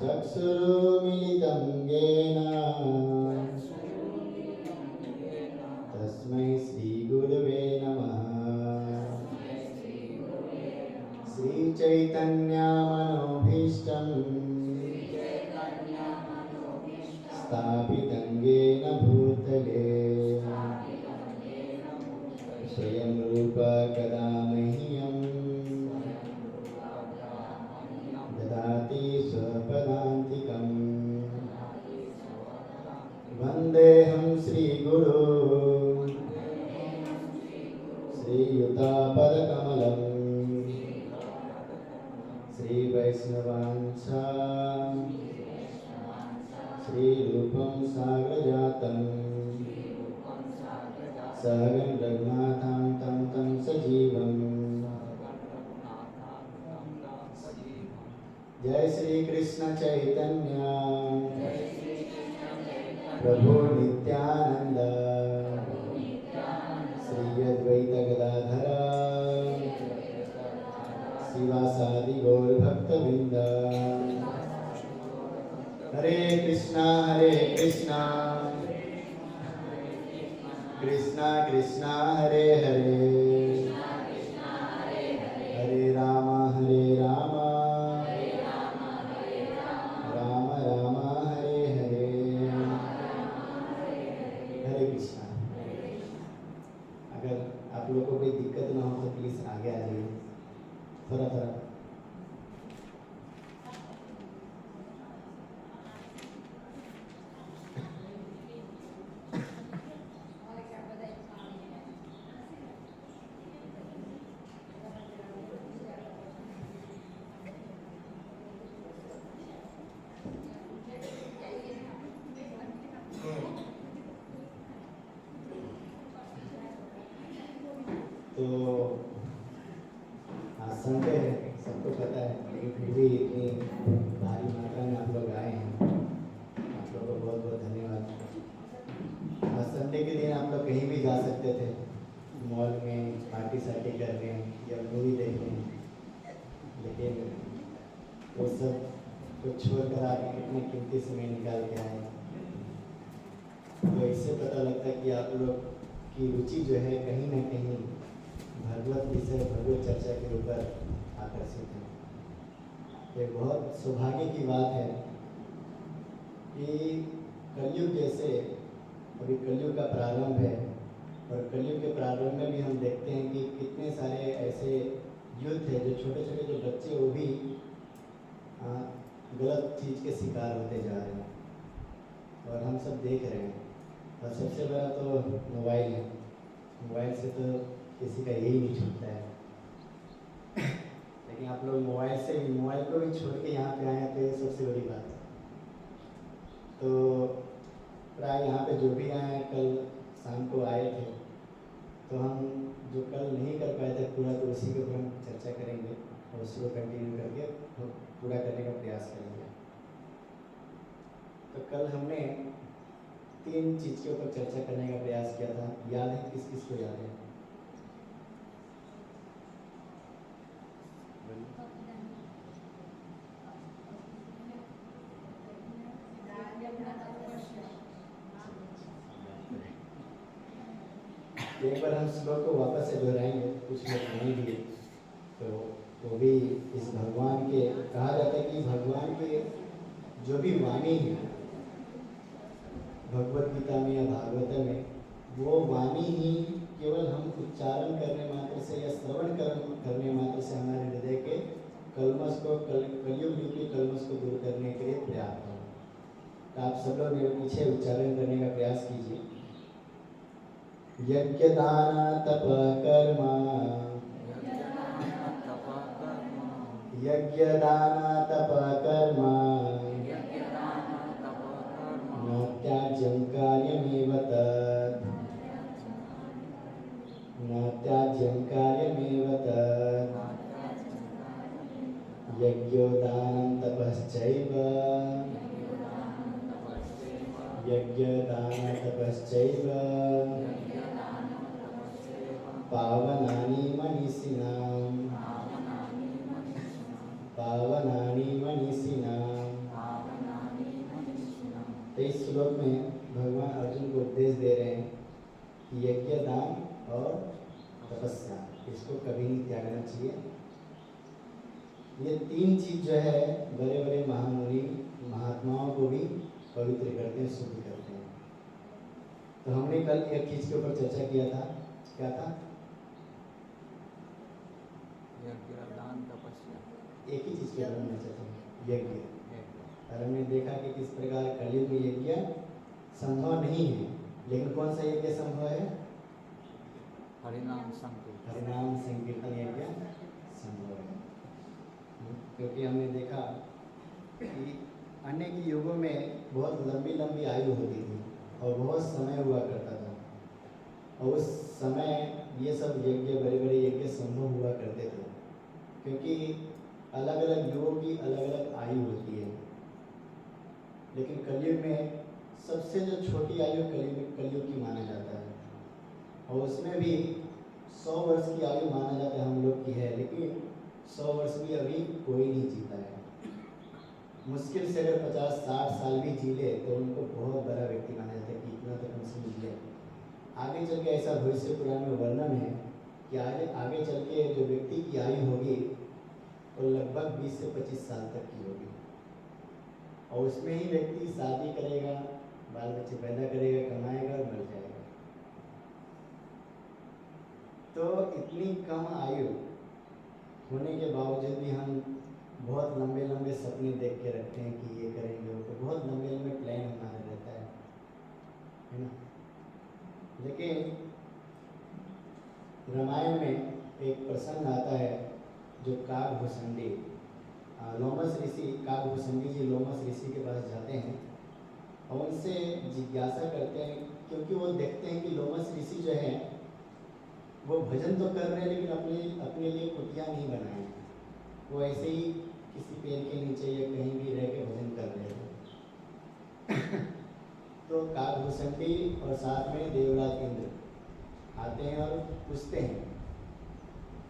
चक्षुरुमिलितं येन तस्मै श्रीगुरवे नमः। श्रीचैतन्यमनोभीष्टं स्थापितं येन भूतले स्वयं रूप कदा मह्यं ददाति स्वपदान्तिकम्। वन्देऽहं श्रीगुरो श्रीयुतापदकमलं श्रीवैष्णवांश श्रीरूपं साग्रजातं सहगं रघुनाथं तं सजीवम्। जय श्री कृष्ण चैतन्य प्रभु नित्यानंद श्री अद्वैत गदाधर शिवासादि गौर भक्तवृंद। हरे कृष्णा कृष्णा कृष्णा हरे हरे हरे राम राम राम हरे हरे। हरे कृष्णा। अगर आप लोगों को कोई दिक्कत ना हो तो प्लीज आगे आ जाइए थोड़ा थोड़ा। तो आज संडे है, सबको पता है, लेकिन फिर भी इतनी भारी मात्रा में आप लोग आए हैं, आप लोग को बहुत बहुत धन्यवाद। आज संडे के दिन आप लोग कहीं भी जा सकते थे, मॉल में पार्टी सार्टी करने या मूवी देखने, लेकिन वो सब कुछ छोड़कर आप कितने कीमती समय निकाल के आए। तो इससे पता लगता है कि आप लोग की रुचि जो है कहीं ना कहीं भगवत विषय भगवत चर्चा के ऊपर आकर्षित है। ये बहुत सौभाग्य की बात है कि कलयुग जैसे अभी कलयुग का प्रारंभ है और कलयुग के प्रारंभ में भी हम देखते हैं कि कितने सारे ऐसे युद्ध है जो छोटे छोटे जो बच्चे वो भी गलत चीज़ के शिकार होते जा रहे हैं और हम सब देख रहे हैं। और सबसे बड़ा तो मोबाइल है, मोबाइल से तो किसी का यही नहीं छूटता है। लेकिन आप लोग मोबाइल को भी छोड़ के यहाँ पे आए हैं तो ये सबसे बड़ी बात है। तो प्राय यहाँ पे जो भी आए हैं कल शाम को आए थे, तो हम जो कल नहीं कर पाए थे पूरा, तो उसी के ऊपर हम चर्चा करेंगे और उसी को कंटिन्यू करके पूरा करने का प्रयास करेंगे। तो कल हमने 3 चीज़ के ऊपर चर्चा करने का प्रयास किया था। याद है किस किस को याद है? एक बार हम श्लोक को वापस से दोहराएंगे, कुछ लोग नहीं दिए तो वो भी इस भगवान के कहा जाता है कि भगवान के जो भी वाणी है भगवत गीता में या भागवत में, वो वाणी ही केवल हम उच्चारण करने मात्र से या श्रवण करने मात्र से हमारे हृदय के कलमश को कलयुग रूपी कलमश को दूर करने के लिए पर्याप्त है। तो आप सब लोग मेरे पीछे उच्चारण करने का प्रयास कीजिए। यज्ञ दान तप कर्म, यज्ञ दान तप कर्म, न त्याज्यं कार्यमेव तत्, न त्याज्यं कार्यमेव तत्, यज्ञो दानं तपश्चैव, यज्ञ दान तपश्चैव पावनानि मनीषिणाम्, पावनानि मनीषिणाम्। तो इस श्लोक में भगवान अर्जुन को उपदेश दे रहे हैं कि यज्ञ, दान और तपस्या इसको कभी नहीं त्यागना चाहिए। ये तीन चीज जो है बड़े बड़े महामुनि महात्माओं को भी पवित्र करते हैं, शुद्ध करते हैं। तो हमने कल एक चीज के ऊपर चर्चा किया था, क्या था? यज्ञ, दान, तपस्या। एक ही चीज के बारे में चर्चा की, यज्ञ। और हमने देखा कि किस प्रकार कलयुग में यज्ञ संभव नहीं है, लेकिन कौन सा यज्ञ संभव है? हरिनाम संकीर्तन। हरिनाम संकीर्तन यज्ञ संभव है। क्योंकि हमने देखा कि अनेक युगों में बहुत लंबी लंबी आयु होती थी और बहुत समय हुआ करता था, और उस समय ये सब यज्ञ, बड़े बड़े यज्ञ संभव हुआ करते थे, क्योंकि अलग अलग युगों की अलग अलग आयु होती है। लेकिन कलयुग में सबसे जो छोटी आयु कलयुग की माना जाता है, और उसमें भी 100 वर्ष की आयु माना जाता है हम लोग की है, लेकिन 100 वर्ष भी अभी कोई नहीं जीता है। मुश्किल से अगर 50-60 साल भी जी ले तो उनको बहुत बड़ा व्यक्ति माना जाता है कि इतना तक हमसे जी ले। आगे चल के ऐसा भविष्य पुराण में वर्णन है कि आगे चल के जो व्यक्ति की आयु होगी वो लगभग 20 से 25 साल तक की होगी, और उसमें ही व्यक्ति शादी करेगा, बाल बच्चे पैदा करेगा, कमाएगा और मर जाएगा। तो इतनी कम आयु होने के बावजूद भी हम बहुत लंबे लंबे सपने देख के रखते हैं कि ये करेंगे, वो तो बहुत लंबे लंबे प्लान हमारा रहता है ना। लेकिन रामायण में एक प्रसंग आता है जो काकभूषणी, लोमस ऋषि, काकभूषणी जी लोमस ऋषि के पास जाते हैं और उनसे जिज्ञासा करते हैं, क्योंकि वो देखते हैं कि लोमस ऋषि जो है वो भजन तो कर रहे हैं लेकिन अपने लिए कुटिया नहीं बनाए, वो ऐसे ही किसी पेड़ के नीचे या कहीं भी रह के भजन कर रहे थे। तो काकभूषणी और साथ में देवराज इंद्र आते हैं और पूछते हैं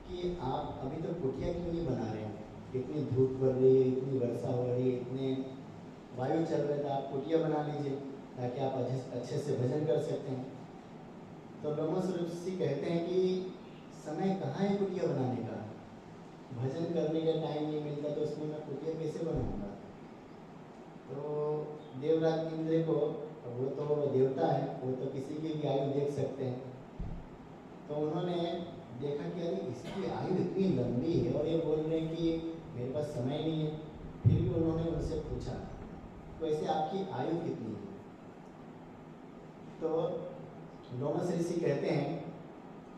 कि आप अभी तो कुटिया क्यों नहीं बना रहे हैं? इतनी धूप पड़ रही है, इतनी वर्षा हो रही है, इतने वायु चल रहे थे, आप कुटिया बना लीजिए ताकि आप अच्छे से भजन कर सकते हैं। तो लोमस ऋषि कहते हैं कि समय कहाँ है कुटिया बनाने का, भजन करने का टाइम नहीं मिलता, तो उसमें मैं कुटिया कैसे बनाऊंगा? तो देवराज इंद्र को, वो तो देवता है, वो तो किसी की भी आयु देख सकते हैं, तो उन्होंने देखा कि अरे इसकी आयु इतनी लंबी है और ये बोल रहे हैं कि मेरे पास समय नहीं है। फिर भी उन्होंने उनसे पूछा वैसे आपकी आयु कितनी है? तो लोमस ऋषि कहते हैं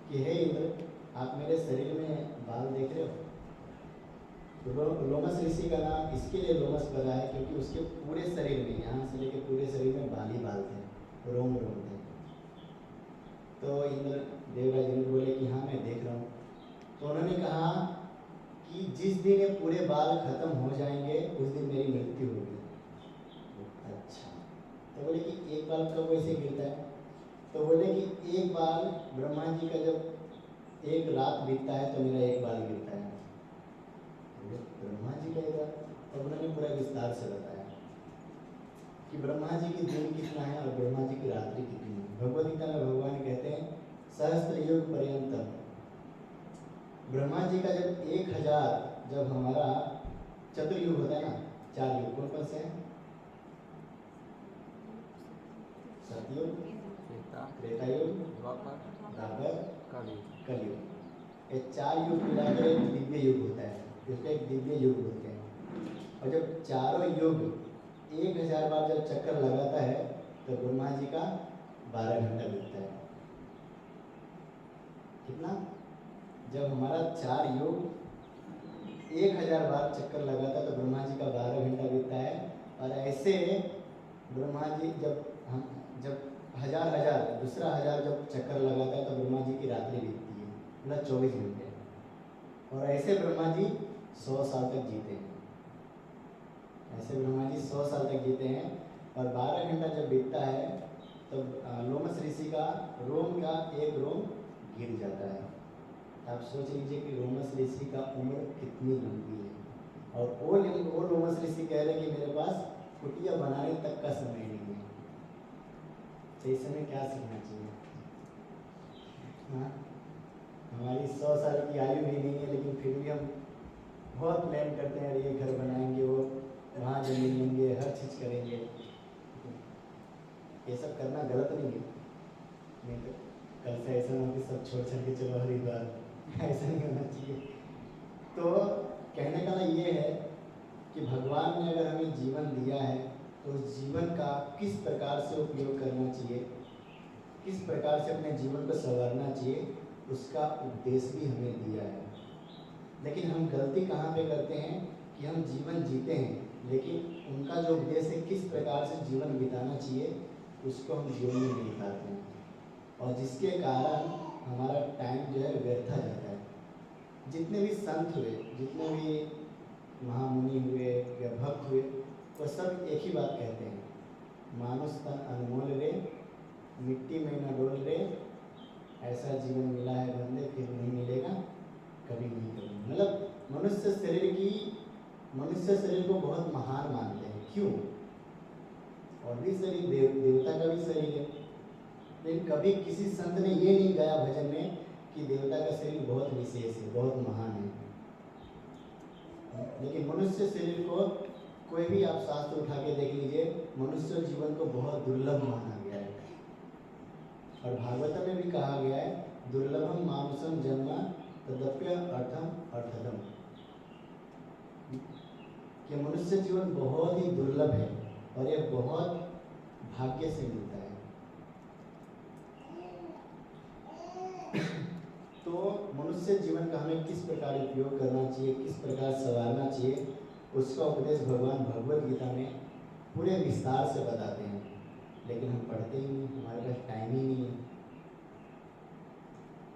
कि हे इंद्र, आप मेरे शरीर में बाल देख रहे हो? तो लोमस ऋषि का नाम इसके लिए लोमस पड़ा है क्योंकि उसके पूरे शरीर में, यहाँ से लेकर पूरे शरीर में बाल ही बाल थे, रोम रोम थे। तो इंद्र, देवराज इंद्र बोले कि हाँ मैं देख रहा हूँ। तो उन्होंने कहा कि जिस दिन ये पूरे बाल खत्म हो जाएंगे उस दिन मेरी मृत्यु होगी। अच्छा, तो बोले कि एक बाल कब वैसे गिरता है? तो बोले कि एक बाल ब्रह्मा जी का जब एक रात बीतता है तो मेरा एक बाल गिरता है। ब्रह्मा जी का एक बाल? और उन्होंने पूरा विस्तार से बताया कि ब्रह्मा जी की दिन कितना है और ब्रह्मा जी की रात्रि कितनी है। भगवद गीता में भगवान कहते हैं सहस्त्र युग पर्यंतम। ब्रह्मा जी का जब 1000, जब हमारा चतुर्युग होता है ना, 4 युग कौन कौन से हैं? सतयुग, त्रेता युग, द्वापर, कलयुग। ये 4 युग मिलाकर एक दिव्य युग होता है, इसका एक दिव्य युग बोलते हैं। और जब चारों युग 1000 बार जब चक्कर लगाता है तो ब्रह्मा जी का 12 घंटा बीतता है। कितना? जब हमारा 4 युग 1000 बार चक्कर लगाता है तो ब्रह्मा जी का 12 घंटा बीतता है। और ऐसे ब्रह्मा जी जब हजार दूसरा 1000 जब चक्कर लगाता है तो ब्रह्मा जी की रात्रि बीतती है, मतलब 24 घंटे। और ऐसे ब्रह्मा जी 100 साल तक जीते हैं। ऐसे ब्रह्मा जी 100 साल तक जीते हैं। और 12 घंटा जब बीतता है तो लोमस ऋषि का रोम का एक रोम गिर जाता है। आप सोच लीजिए कि लोमस ऋषि का उम्र कितनी लंबी है। और वो लोमस ऋषि कह रहे हैं कि मेरे पास कुटिया बनाने तक का समय नहीं है। तो इस समय क्या सीखना चाहिए? हाँ, हमारी 100 साल की आयु भी नहीं है, लेकिन फिर भी हम बहुत प्लान करते हैं, ये घर बनाएंगे, वो वहाँ जमीन लेंगे, हर चीज़ करेंगे। ये सब करना गलत नहीं है, नहीं तो कल से ऐसा ना हो कि सब छोड़ छाड़ के चलो हरिद्वार, ऐसा नहीं होना चाहिए। तो कहने का ये है कि भगवान ने अगर हमें जीवन दिया है तो उस जीवन का किस प्रकार से उपयोग करना चाहिए, किस प्रकार से अपने जीवन को संवारना चाहिए, उसका उपदेश भी हमें दिया है। लेकिन हम गलती कहाँ पे करते हैं कि हम जीवन जीते हैं, लेकिन उनका जो उपदेश है किस प्रकार से जीवन बिताना चाहिए उसको हम जीवन में नहीं बिताते हैं, और जिसके कारण हमारा टाइम जो है व्यर्थ जाता है। जितने भी संत हुए, जितने भी महामुनि हुए या भक्त हुए, वो सब एक ही बात कहते हैं, मानुष तन अनमोल रे, मिट्टी में न डोल रे, ऐसा जीवन मिला है बंदे फिर नहीं मिलेगा कभी नहीं कभी। मतलब मनुष्य शरीर को बहुत महान मानते हैं। क्यों? और भी शरीर देवता का भी शरीर है, लेकिन कभी किसी संत ने ये नहीं गाया भजन में कि देवता का शरीर बहुत विशेष है, बहुत महान है। लेकिन मनुष्य शरीर को कोई भी आप शास्त्र उठा के देख लीजिए, मनुष्य जीवन को बहुत दुर्लभ माना गया है। और भागवत में भी कहा गया है, दुर्लभम मानुषम जन्म तदप्य अर्थम अर्थदम, कि मनुष्य जीवन बहुत ही दुर्लभ है और ये बहुत भाग्य से मिलता है। तो मनुष्य जीवन का हमें किस प्रकार उपयोग करना चाहिए, किस प्रकार संवारना चाहिए, उसका उपदेश भगवान भगवद गीता में पूरे विस्तार से बताते हैं। लेकिन हम पढ़ते ही नहीं, हमारे पास टाइम ही नहीं है।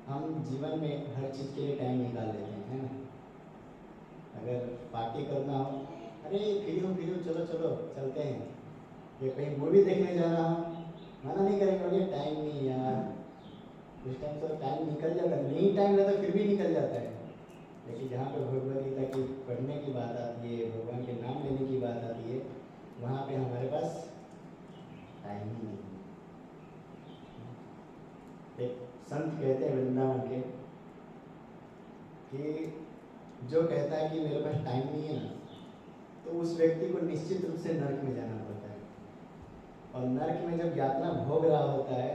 हम जीवन में हर चीज़ के लिए टाइम निकाल लेते हैं, है ना? अगर पार्टी करना हो, अरे फ्री हो चलो चलो चलते हैं, या कहीं मूवी देखने जाना हो, मना नहीं करेंगे, बोलिए टाइम नहीं यार, उस टाइम तो टाइम निकल जाता है, नहीं टाइम रहता फिर भी निकल जाता है। लेकिन जहाँ पे भगवद गीता की पढ़ने की बात आती है, भगवान के नाम लेने की बात आती है, वहाँ पे हमारे पास टाइम ही नहीं। एक संत कहते हैं वृंदावन के कि जो कहता है कि मेरे पास टाइम नहीं है ना, तो उस व्यक्ति को निश्चित रूप से नरक में जाना पड़ता है। और नरक में जब यातना भोग रहा होता है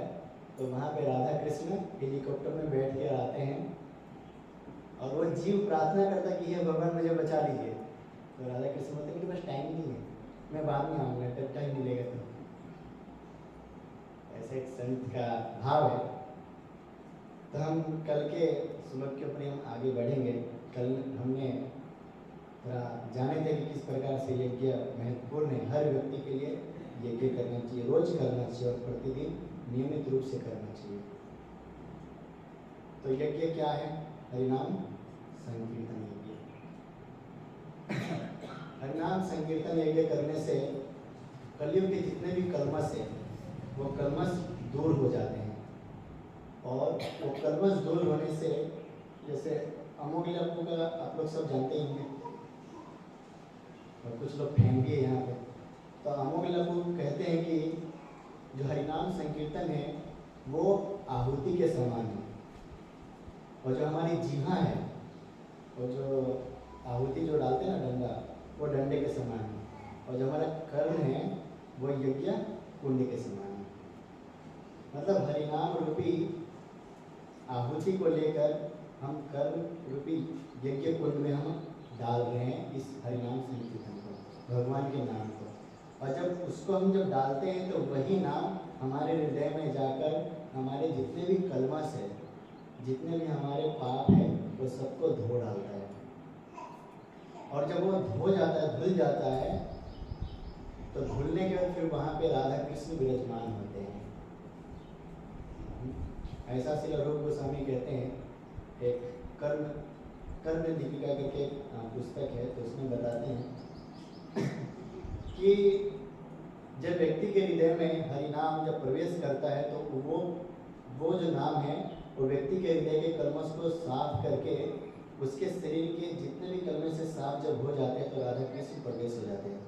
तो वहाँ पे राधा कृष्ण हेलीकॉप्टर में बैठ कर आते हैं और वो जीव प्रार्थना करता है कि हे भगवान मुझे बचा लीजिए। तो राधा कृष्ण बोलते हैं कि बस टाइम नहीं है, मैं बाद में आऊँगा, तब टाइम मिलेगा तो। ऐसे एक संत का भाव है। तो हम कल के श्लोक के ऊपर हम आगे बढ़ेंगे। कल हमने थोड़ा जाने थे कि किस प्रकार से यज्ञ महत्वपूर्ण है, हर व्यक्ति के लिए यज्ञ करना चाहिए, रोज करना चाहिए और प्रतिदिन नियमित रूप से करना चाहिए। तो यज्ञ क्या है? हरिनाम संकीर्तन यज्ञ। हरिनाम संकीर्तन यज्ञ करने से कलयुग के जितने भी कल्मश है वो कल्मश दूर हो जाते हैं। और वो कल्मश दूर होने से, जैसे अमोघ लघु का आप लोग सब जानते ही हैं, और कुछ लोग फैन भी है यहाँ पे। तो अमोघ लघु कहते हैं कि जो हरिनाम संकीर्तन है वो आहुति के समान है, और जो हमारी जीवा है, वो जो आहुति जो डालते हैं ना डंडा, वो डंडे के समान है, और जो हमारा कर्म है वो यज्ञ कुंड के समान है। मतलब हरिनाम रूपी आहुति को लेकर हम कर्म रूपी यज्ञ कुंड में हम डाल रहे हैं इस हरिनाम संकीर्तन को, भगवान के नाम को। और जब उसको हम जब डालते हैं तो वही नाम हमारे हृदय में जाकर हमारे जितने भी कलमश है, जितने भी हमारे पाप है, वो सबको धो डालता है। और जब वो धो जाता है, धुल जाता है, तो धुलने के बाद फिर वहाँ पे राधा कृष्ण विराजमान होते हैं। ऐसा श्री रूप गोस्वामी कहते हैं, एक कर्म दीपिका करके पुस्तक है, तो उसमें बताते हैं कि जब व्यक्ति के हृदय में हरिनाम जब प्रवेश करता है तो वो जो नाम है वो व्यक्ति के हृदय के कलमश को साफ करके उसके शरीर के जितने भी कलमश से साफ जब हो जाते हैं तो राधा कृष्ण प्रवेश हो जाते हैं।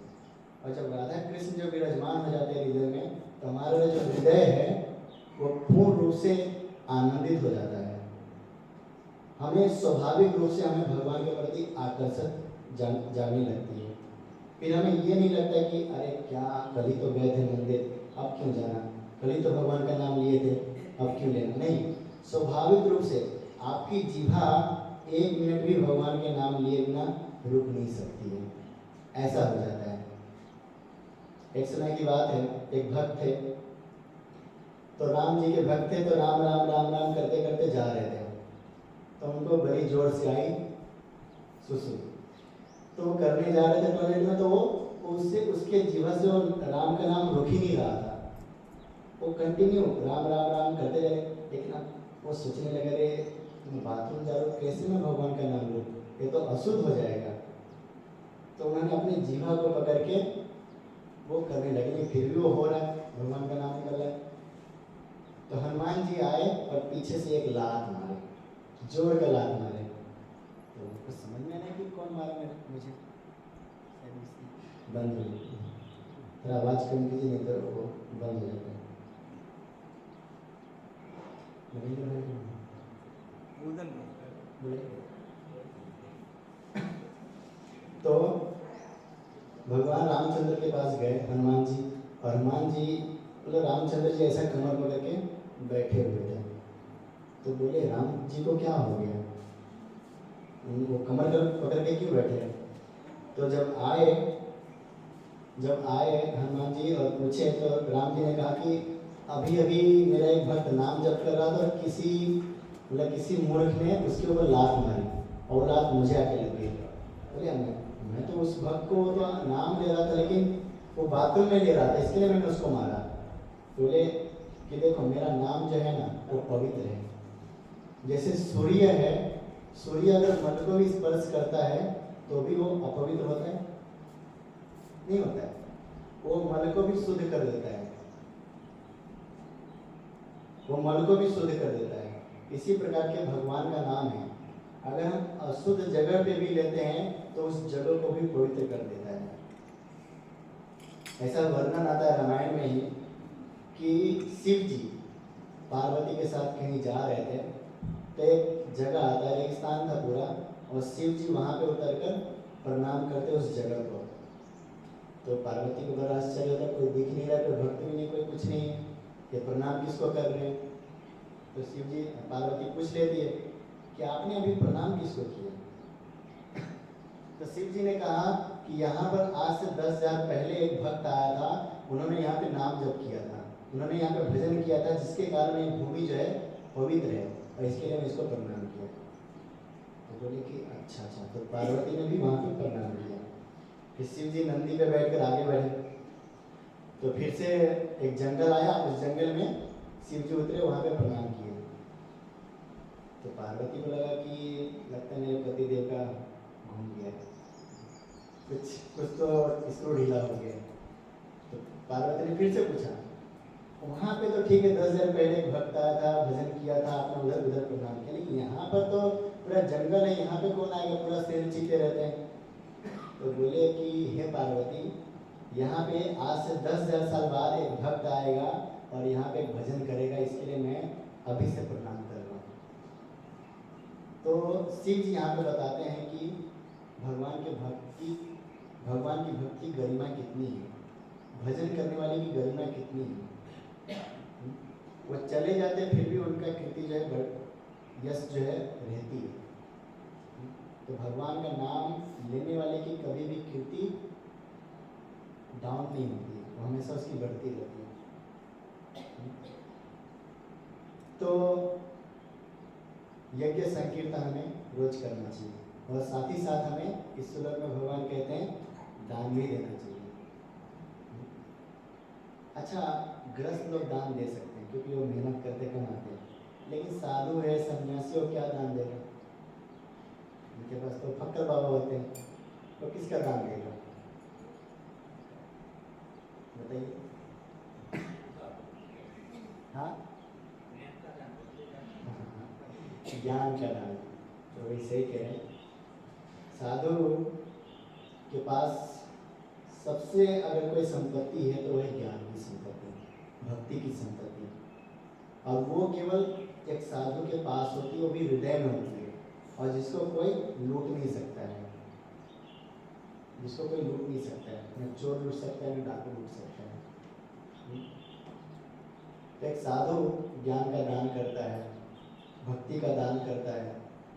और जब राधा कृष्ण जो विराजमान हो जाते हैं हृदय में, तो हमारा जो हृदय है वो पूर्ण रूप से आनंदित हो जाता है। हमें स्वाभाविक रूप से हमें भगवान के प्रति आकर्षक जागने लगती है। फिर हमें ये नहीं लगता कि अरे क्या कल ही तो गए थे मंदिर, अब क्यों जाना, कल ही तो भगवान का नाम लिए थे, अब क्यों लेना। नहीं, स्वाभाविक रूप से आपकी जीभा 1 मिनट भी भगवान के नाम लिए बिना रुक नहीं सकती है, ऐसा हो जाता है। एक समय की बात है, एक भक्त थे, तो राम जी के भक्त थे, तो राम राम राम राम करते करते जा रहे थे, तो उनको बड़ी जोर से आई सुसु, तो वो करने जा रहे थे टॉयलेट में, तो वो उससे उसके जीवन से वो राम का नाम रुक ही नहीं रहा था, वो कंटिन्यू राम राम राम करते रहे। लेकिन अब वो सोचने लगे, अरे बाथरूम जा रहा हूँ, कैसे मैं भगवान का नाम लूँ, ये तो अशुद्ध हो जाएगा। तो उन्होंने अपनी जीवा को पकड़ के वो करने लगे, फिर भी वो हो रहा है, भगवान का नाम निकल रहा है। तो हनुमान जी आए और पीछे से एक लात मारे, जोर का लात मारे। तो उनको समझ में नहीं कि कौन मारा मुझे, बंद हो गई, थोड़ा आवाज़ कम कीजिए नहीं तो वो बंद हो जाता है। तो भगवान रामचंद्र के पास गए हनुमान जी, और हनुमान जी मतलब रामचंद्र जी ऐसा कमर पकड़ के बैठे हुए थे। तो बोले राम जी को क्या हो गया, वो कमर पकड़ के क्यों बैठे। तो जब आए हनुमान जी और पूछे, तो राम जी ने कहा कि अभी अभी मेरा एक भक्त नाम जप कर रहा था और किसी मूर्ख ने उसके ऊपर लात मारी और लात मुझे आके लग गई। बोले मैं तो उस भक्त को तो नाम ले रहा था, लेकिन वो बाथरूम में ले रहा था, इसके लिए मैंने उसको मारा। बोले कि देखो मेरा नाम जो है ना वो पवित्र है, जैसे सूर्य है, सूर्य अगर मन को भी स्पर्श करता है तो भी वो अपवित्र होता है, नहीं होता है, वो मन को भी शुद्ध कर देता है, वो मन को भी शुद्ध कर देता है। इसी प्रकार के भगवान का नाम है, अगर हम अशुद्ध जगह पे भी लेते हैं तो उस जगह को भी पवित्र कर देता है। ऐसा वर्णन आता है रामायण में ही कि शिव जी पार्वती के साथ कहीं जा रहे थे, तो एक जगह आता है, रेगिस्तान था पूरा, और शिव जी वहाँ पे उतरकर प्रणाम करते उस जगह को। तो पार्वती को बड़ा आश्चर्य होता, कोई दिख नहीं रहा, कोई भक्त भी नहीं, कोई कुछ नहीं है, ये प्रणाम किसको कर रहे हैं। तो शिव जी पार्वती पूछ लेती है कि आपने अभी प्रणाम किसको किया। तो शिव जी ने कहा कि यहाँ पर आज से 10,000 पहले एक भक्त आया था, उन्होंने यहाँ पे नाम जप किया था, उन्होंने यहाँ पे भजन किया था, जिसके कारण ये भूमि जो है पवित्र है, और इसके लिए मैं इसको प्रणाम किया। तो बोले कि अच्छा, तो पार्वती ने भी वहाँ पे प्रणाम किया। फिर शिव जी नंदी पे बैठकर आगे बढ़े, तो फिर से एक जंगल आया, उस जंगल में शिव जी उतरे, वहाँ पे प्रणाम किए। तो पार्वती को लगा कि लगता है मेरे पति देव का घूम गया, कुछ तो स्क्रू ढीला हो गया। तो पार्वती ने फिर से पूछा, वहाँ पे तो ठीक है 10,000 पहले एक भक्त आया था, भजन किया था, आपने उधर उधर प्रणाम किया, लेकिन यहाँ पर तो पूरा जंगल है, यहाँ पे कौन आएगा, पूरा शेर चीते रहते हैं। तो बोले कि हे पार्वती, यहाँ पे आज से 10,000 साल बाद एक भक्त आएगा और यहाँ पे एक भजन करेगा, इसके लिए मैं अभी से प्रणाम कर रहा हूँ। तो शिव जी यहाँ पे बताते हैं कि भगवान की भक्ति गरिमा कितनी है, भजन करने वाले की गरिमा कितनी है। वो चले जाते फिर भी उनका कीर्ति जो है यश जो है रहती है। तो भगवान का नाम लेने वाले की कभी भी कीर्ति डाउन नहीं होती है, वो हमेशा उसकी बढ़ती रहती है। तो यज्ञ संकीर्तन हमें रोज करना चाहिए, और साथ ही साथ हमें इस श्लोक में भगवान कहते हैं दान भी देना चाहिए। अच्छा, गृहस्थ लोग दान दे सकते हैं क्योंकि वो मेहनत करते कमाते हैं, लेकिन साधु है, सन्यासी हो, क्या दान देगा, उनके पास तो फक्कर बाबा होते हैं, तो किसका दान देगा बताइए। हाँ, ज्ञान का दान, तो वही सही कह रहे हैं। साधु के पास सबसे अगर कोई संपत्ति है तो वह ज्ञान की संपत्ति, भक्ति की संपत्ति, और वो केवल एक साधु के पास होती है, वो भी हृदय में होती है, और जिसको कोई लूट नहीं सकता है, जिसको कोई लूट नहीं सकता है, न चोर लूट सकता है, न डाकू लूट सकता है। तो एक साधु ज्ञान का दान करता है, भक्ति का दान करता है,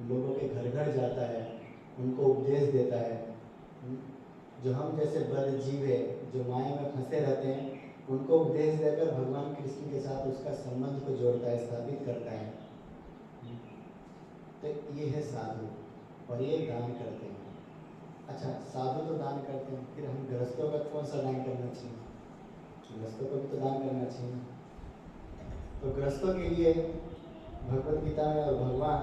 लोगों के घर घर जाता है, उनको उपदेश देता है। जो हम जैसे बद्ध जीव है, जो माया में फंसे रहते हैं, उनको उपदेश देकर भगवान कृष्ण के साथ उसका संबंध को जोड़ता है, स्थापित करता है। तो ये है साधु, और ये दान करते हैं। अच्छा, साधु तो दान करते हैं, फिर हम गृहस्थों का कौन सा दान करना चाहिए? गृहस्थों को भी तो दान करना चाहिए। तो गृहस्थों के लिए भगवद गीता में और भगवान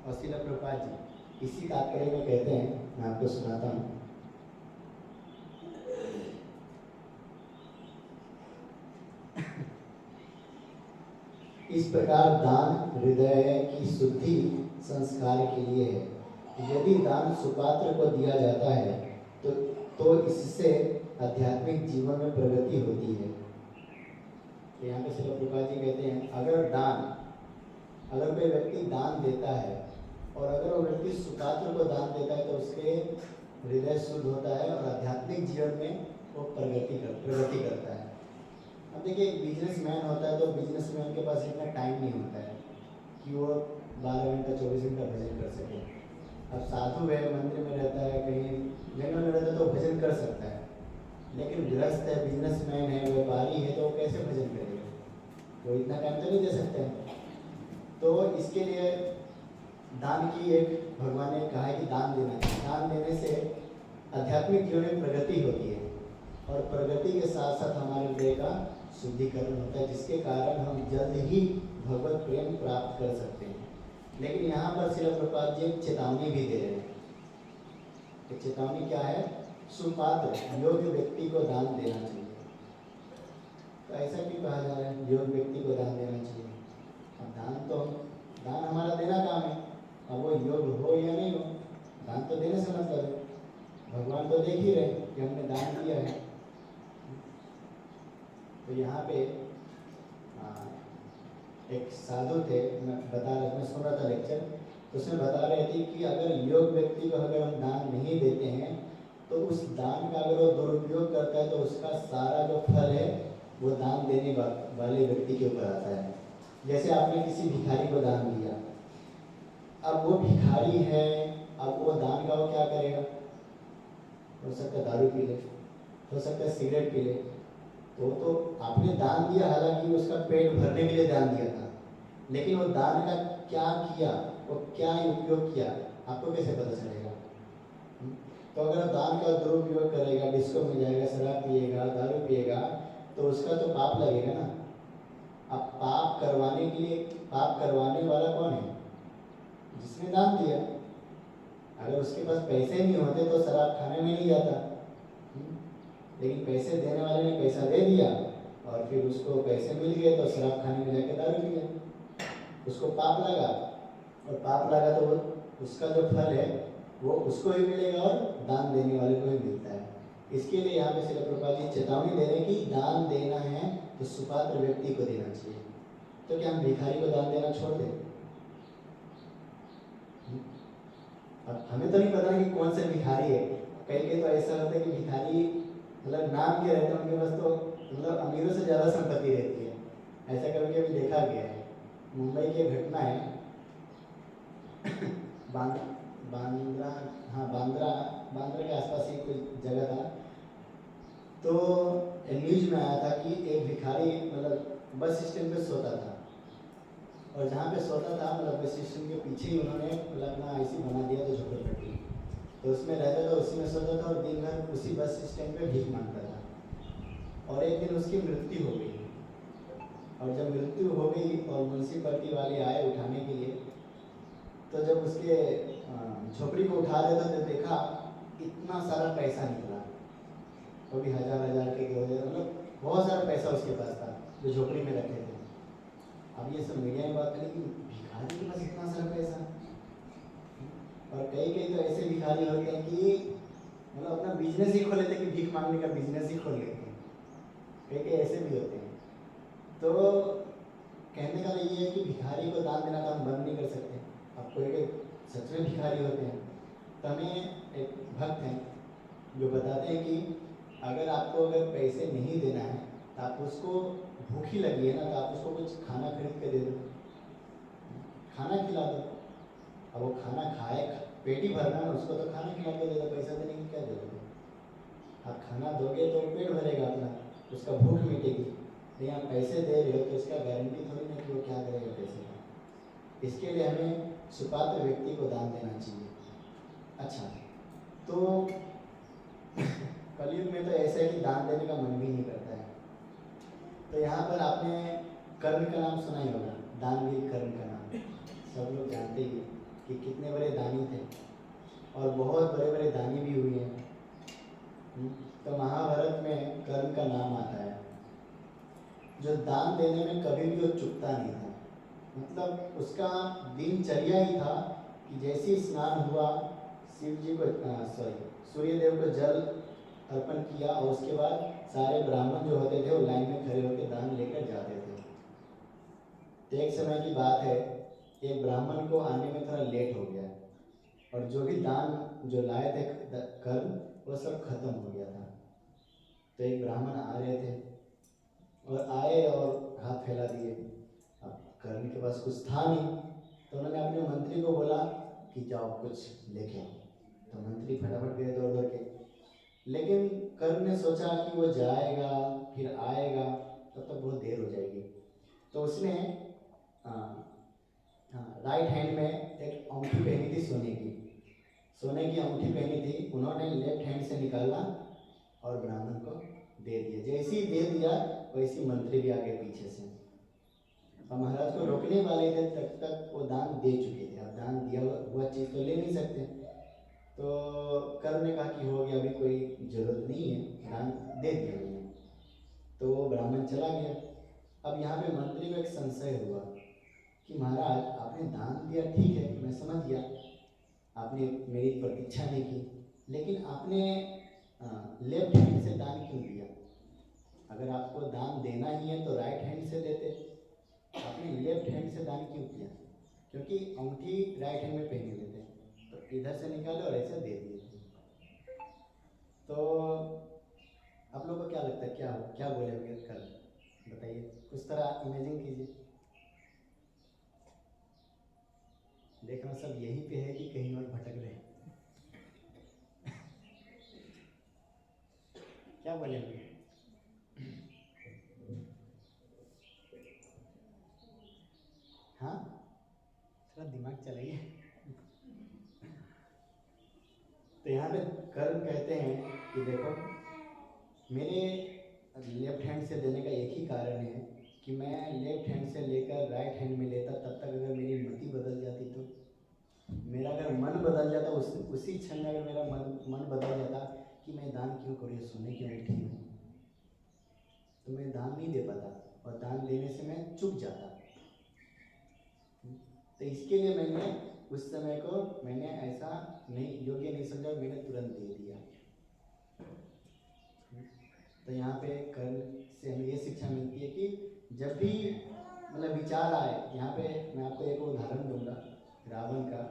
और श्रील प्रभुपाद जी इसी तात्पर्य में कहते हैं, मैं आपको सुनाता हूँ। इस प्रकार दान हृदय की शुद्धि संस्कार के लिए है। यदि दान सुपात्र को दिया जाता है तो इससे आध्यात्मिक जीवन में प्रगति होती है। यहाँ पे श्रील प्रभुपाद जी कहते हैं, अगर कोई व्यक्ति दान देता है और अगर वो व्यक्ति सुपात्र को दान देता है तो उसके हृदय शुद्ध होता है और आध्यात्मिक जीवन में वो प्रगति करता है। अब देखिए, एक बिजनेसमैन होता है तो बिजनेसमैन के पास इतना टाइम नहीं होता है कि वो 12 घंटा 24 घंटा भजन कर सके। अब साधु है, मंदिर में रहता है, कहीं जंगल में रहता है तो भजन कर सकता है, लेकिन गृहस्थ है, बिजनेसमैन है, व्यापारी है, तो वो कैसे भजन करेगा? वो इतना टाइम तो नहीं दे सकते हैं। तो इसके लिए दान की एक भगवान ने कहा है कि दान देना चाहिए। दान देने से आध्यात्मिक जीवन में प्रगति होती है, और प्रगति के साथ साथ हमारे हृदय का शुद्धिकरण होता है, जिसके कारण हम जल्द ही भगवत प्रेम प्राप्त कर सकते हैं। लेकिन यहाँ पर श्रील प्रभुपाद जी एक चेतावनी भी दे रहे हैं। एक चेतावनी क्या है? सुपात्र योग्य व्यक्ति को दान देना चाहिए। तो ऐसा क्यों कहा जा रहा है योग्य व्यक्ति को दान देना चाहिए? अब दान हमारा देना काम है, अब वो योग्य हो या नहीं हो, दान तो देने से मतलब है। भगवान तो देख ही रहे कि हमने दान दिया है। तो यहाँ पे एक साधु थे, मैं सुन रहा था लेक्चर, तो उसमें बता रहे थे कि अगर योग व्यक्ति को अगर हम दान नहीं देते हैं तो उस दान का अगर वो दुरुपयोग करता है तो उसका सारा जो फल है वो दान देने वाले व्यक्ति के ऊपर आता है। जैसे आपने किसी भिखारी को दान दिया, अब वो भिखारी है, अब वो दान का वो क्या करेगा? हो सकता है दारू पी ले, हो सकता है सिगरेट पी ले। तो आपने दान दिया, हालांकि उसका पेट भरने के लिए दान दिया था, लेकिन वो दान का क्या किया, वो क्या उपयोग किया, आपको कैसे पता चलेगा? तो अगर दान का दुरुपयोग करेगा, डिस्को में जाएगा, शराब पिएगा, दारू पिएगा, तो उसका तो पाप लगेगा ना। अब पाप करवाने वाला कौन है? जिसने दान दिया। अगर उसके पास पैसे नहीं होते तो शराब खाने में नहीं जाता, लेकिन पैसे देने वाले ने पैसा दे दिया और फिर उसको पैसे मिल गए तो शराब खाने में जाके दारू पी लिया, उसको पाप लगा। और पाप लगा तो उसका जो फल है वो उसको ही मिलेगा और दान देने वाले को ही मिलता है। इसके लिए यहाँ पे श्रील प्रभुपाद जी चेतावनी दे रहे हैं कि दान देना है तो सुपात्र व्यक्ति को देना चाहिए। तो क्या हम भिखारी को दान देना छोड़ दें? अब हमें तो नहीं पता कि कौन से भिखारी है। कई तो ऐसा होता है कि भिखारी मतलब नाम के रहते हैं, उनके पास तो मतलब अमीरों से ज़्यादा संपत्ति रहती है। ऐसा कभी कभी देखा गया है। मुंबई की घटना है, बांद्रा के आसपास ही कोई जगह था। तो न्यूज में आया था कि एक भिखारी मतलब बस स्टैंड पे सोता था, और जहाँ पे सोता था मतलब बस स्टैंड के पीछे ही उन्होंने मतलब अपना ऐसी बना दिया तो झोपड़पट्टी, तो उसमें रहता था, उसी में सोता था और दिन भर उसी बस स्टैंड पे भीख मांगता था। और एक दिन उसकी मृत्यु हो गई, और जब मृत्यु हो गई और म्यूनसिपैलिटी वाले आए उठाने के लिए, तो जब उसके झोपड़ी को उठा रहे थे तो देखा इतना सारा पैसा निकला, वो भी 1000 के 2000, मतलब बहुत सारा पैसा उसके पास था जो झोपड़ी में रखे थे। अब ये सब मीडिया में बात करें कि भिखारी के पास इतना सारा पैसा, और कई तो ऐसे भिखारी होते हैं कि मतलब अपना बिजनेस ही खोल लेते कि भीख मांगने का बिजनेस ही खोल लेते हैं, कई कई ऐसे भी होते हैं। तो कहने का ये है कि भिखारी को दान देना तो हम बंद नहीं कर सकते। अब कोई कोई सच में भिखारी होते हैं, तो हमें एक भक्त हैं जो बताते हैं कि अगर आपको अगर पैसे नहीं देना है तो आप उसको, भूखी लगी है ना, तो आप उसको कुछ खाना खरीद के दे दो, खाना खिला दो। अब वो खाना खाए, पेट ही भरना है उसको, तो खाना खिला के दे दो, पैसा देने की क्या जरूरत है। आप खाना दोगे तो पेट भरेगा अपना, उसका भूख मिटेगी। नहीं आप पैसे दे रहे हो तो इसका गारंटी थोड़ी ना कि वो क्या करेगा पैसे का। इसके लिए हमें सुपात्र व्यक्ति को दान देना चाहिए। अच्छा, तो कलयुग में तो ऐसा है कि दान देने का मन भी नहीं करता है। तो यहाँ पर आपने कर्ण का नाम सुना ही होगा, दानवीर कर्ण का नाम सब लोग जानते ही हैं कि कितने बड़े दानी थे और बहुत बड़े बड़े दानी भी हुए हैं। तो महाभारत में कर्ण का नाम आता है, जो दान देने में कभी भी वो चुकता नहीं था। मतलब उसका दिनचर्या ही था कि जैसे ही स्नान हुआ, शिव जी को सूर्यदेव को जल अर्पण किया और उसके बाद सारे ब्राह्मण जो होते थे वो लाइन में खड़े होकर दान लेकर जाते थे। तो एक समय की बात है, एक ब्राह्मण को आने में थोड़ा लेट हो गया और जो भी दान जो लाए थे कर्ण, वो सब खत्म हो गया था। तो एक ब्राह्मण आ रहे थे और आए और हाथ फैला दिए। अब कर्ण के पास कुछ था नहीं, तो उन्होंने अपने मंत्री को बोला कि जाओ कुछ लेके आओ। तो मंत्री फटाफट गए दौड़ दौड़ के, लेकिन कर्ण ने सोचा कि वो जाएगा फिर आएगा तब तक बहुत देर हो जाएगी। तो उसने राइट हैंड में एक अंगूठी पहनी थी सोने की अंगूठी पहनी थी। उन्होंने लेफ्ट हैंड से निकाला और ब्राह्मण को दे दिया। जैसे ही दे दिया वैसे मंत्री भी आगे पीछे से, और महाराज को रोकने वाले थे तब तक वो दान दे चुके थे। अब दान दिया हुआ चीज़ तो ले नहीं सकते। तो कर्ण ने कहा कि हो गया, अभी कोई जरूरत नहीं है, दान दे दिया मैंने। तो वो ब्राह्मण चला गया। अब यहाँ पे मंत्री को एक संशय हुआ कि महाराज आपने दान दिया, ठीक है मैं समझ गया, आपने मेरी प्रतीक्षा नहीं की, लेकिन आपने लेफ्ट हैंड से दान क्यों दिया? अगर आपको दान देना ही है तो राइट हैंड से देते, आपने लेफ्ट हैंड से दान क्यों किया? क्योंकि अंगूठी राइट हैंड में पहने हुए थे, तो इधर से निकाले और ऐसे दे दिए थे। तो आप लोगों को क्या लगता है, क्या बोले होंगे कल? बताइए, कुछ तरह इमेजिन कीजिए। देखना सब यहीं पे है कि कहीं और भटक रहे हैं? क्या बोले होंगे? हाँ, थोड़ा दिमाग चलाइए। तो यहाँ पे कर्ण कहते हैं कि देखो, मेरे लेफ्ट हैंड से देने का एक ही कारण है कि मैं लेफ्ट हैंड से लेकर राइट हैंड में लेता, तब तक अगर मेरी मति बदल जाती, तो मेरा अगर मन बदल जाता, उसी क्षण में अगर मेरा मन बदल जाता कि मैं दान क्यों करूँ, सोने की अंगूठी में, तो मैं दान नहीं दे पाता और दान देने से मैं चूक जाता। तो इसके लिए मैंने उस समय को मैंने ऐसा नहीं योग्य नहीं समझा, मैंने तुरंत दे दिया। तो यहाँ पे कर्ण से हमें ये शिक्षा मिलती है कि जब भी मतलब विचार आए, यहाँ पे मैं आपको एक उदाहरण दूंगा रावण का।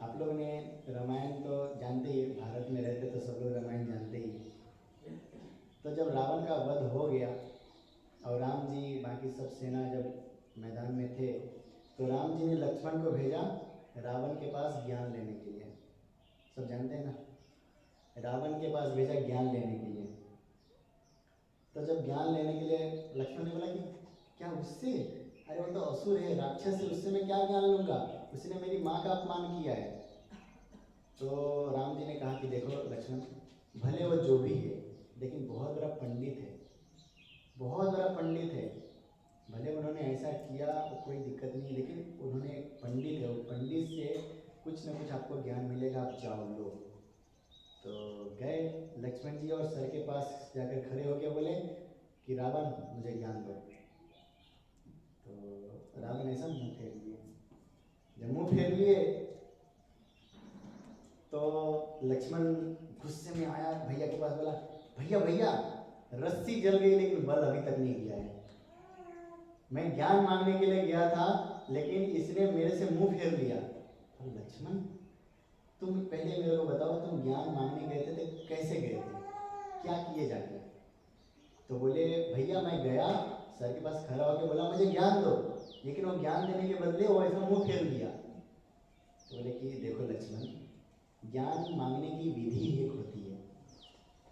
आप लोग ने रामायण तो जानते ही, भारत में रहते तो सब लोग रामायण जानते ही। तो जब रावण का वध हो गया और राम जी बाकी सब सेना जब मैदान में थे, तो राम जी ने लक्ष्मण को भेजा रावण के पास ज्ञान लेने के लिए। सब जानते हैं ना, रावण के पास भेजा ज्ञान लेने के लिए। तो जब ज्ञान लेने के लिए लक्ष्मण ने बोला कि क्या उससे, अरे वो तो असुर है, राक्षस है, उससे मैं क्या ज्ञान लूँगा, उसने मेरी माँ का अपमान किया है। तो राम जी ने कहा कि देखो लक्ष्मण, भले वो जो भी है लेकिन बहुत बड़ा पंडित है, बहुत बड़ा पंडित है। भले उन्होंने ऐसा किया कोई दिक्कत नहीं, लेकिन उन्होंने पंडित है, वो पंडित से कुछ ना कुछ आपको ज्ञान मिलेगा, आप जाओ लो। तो गए लक्ष्मण जी और सर के पास जाकर खड़े होकर बोले कि रावण मुझे ज्ञान दो। तो रावण ऐसा मुंह फेर लिए, जब मुंह फेर लिए तो लक्ष्मण गुस्से में आया, भैया के पास बोला, भैया भैया रस्सी जल गई लेकिन बल अभी तक नहीं गया है। मैं ज्ञान मांगने के लिए गया था लेकिन इसने मेरे से मुंह फेर लिया। तो लक्ष्मण तुम पहले मेरे को बताओ, तुम ज्ञान मांगने गए थे तो कैसे गए थे, क्या किए जाके? तो बोले भैया मैं गया, सर के पास खड़ा होकर बोला मुझे ज्ञान दो, लेकिन वो ज्ञान देने के बदले वो ऐसा मुंह फेर दिया। तो बोले कि देखो लक्ष्मण, ज्ञान मांगने की विधि एक होती है,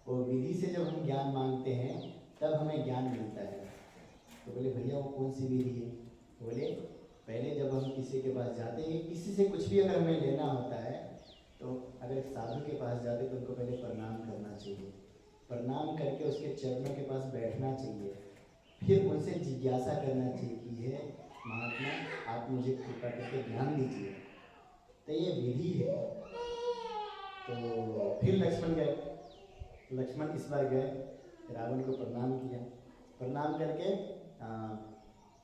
वो विधि से जब हम ज्ञान मांगते हैं तब हमें ज्ञान मिलता है। तो बोले भैया वो कौन सी विधि है? बोले पहले जब हम किसी के पास जाते हैं, किसी से कुछ भी अगर हमें लेना होता है तो अगर साधु के पास जाते तो उनको पहले प्रणाम करना चाहिए, प्रणाम करके उसके चरणों के पास बैठना चाहिए, फिर उनसे जिज्ञासा करना चाहिए कि हे महात्मा आप मुझे कृपा करके ज्ञान दीजिए। तो ये विधि है। तो फिर लक्ष्मण गए, लक्ष्मण इस बार गए, रावण को प्रणाम किया, प्रणाम करके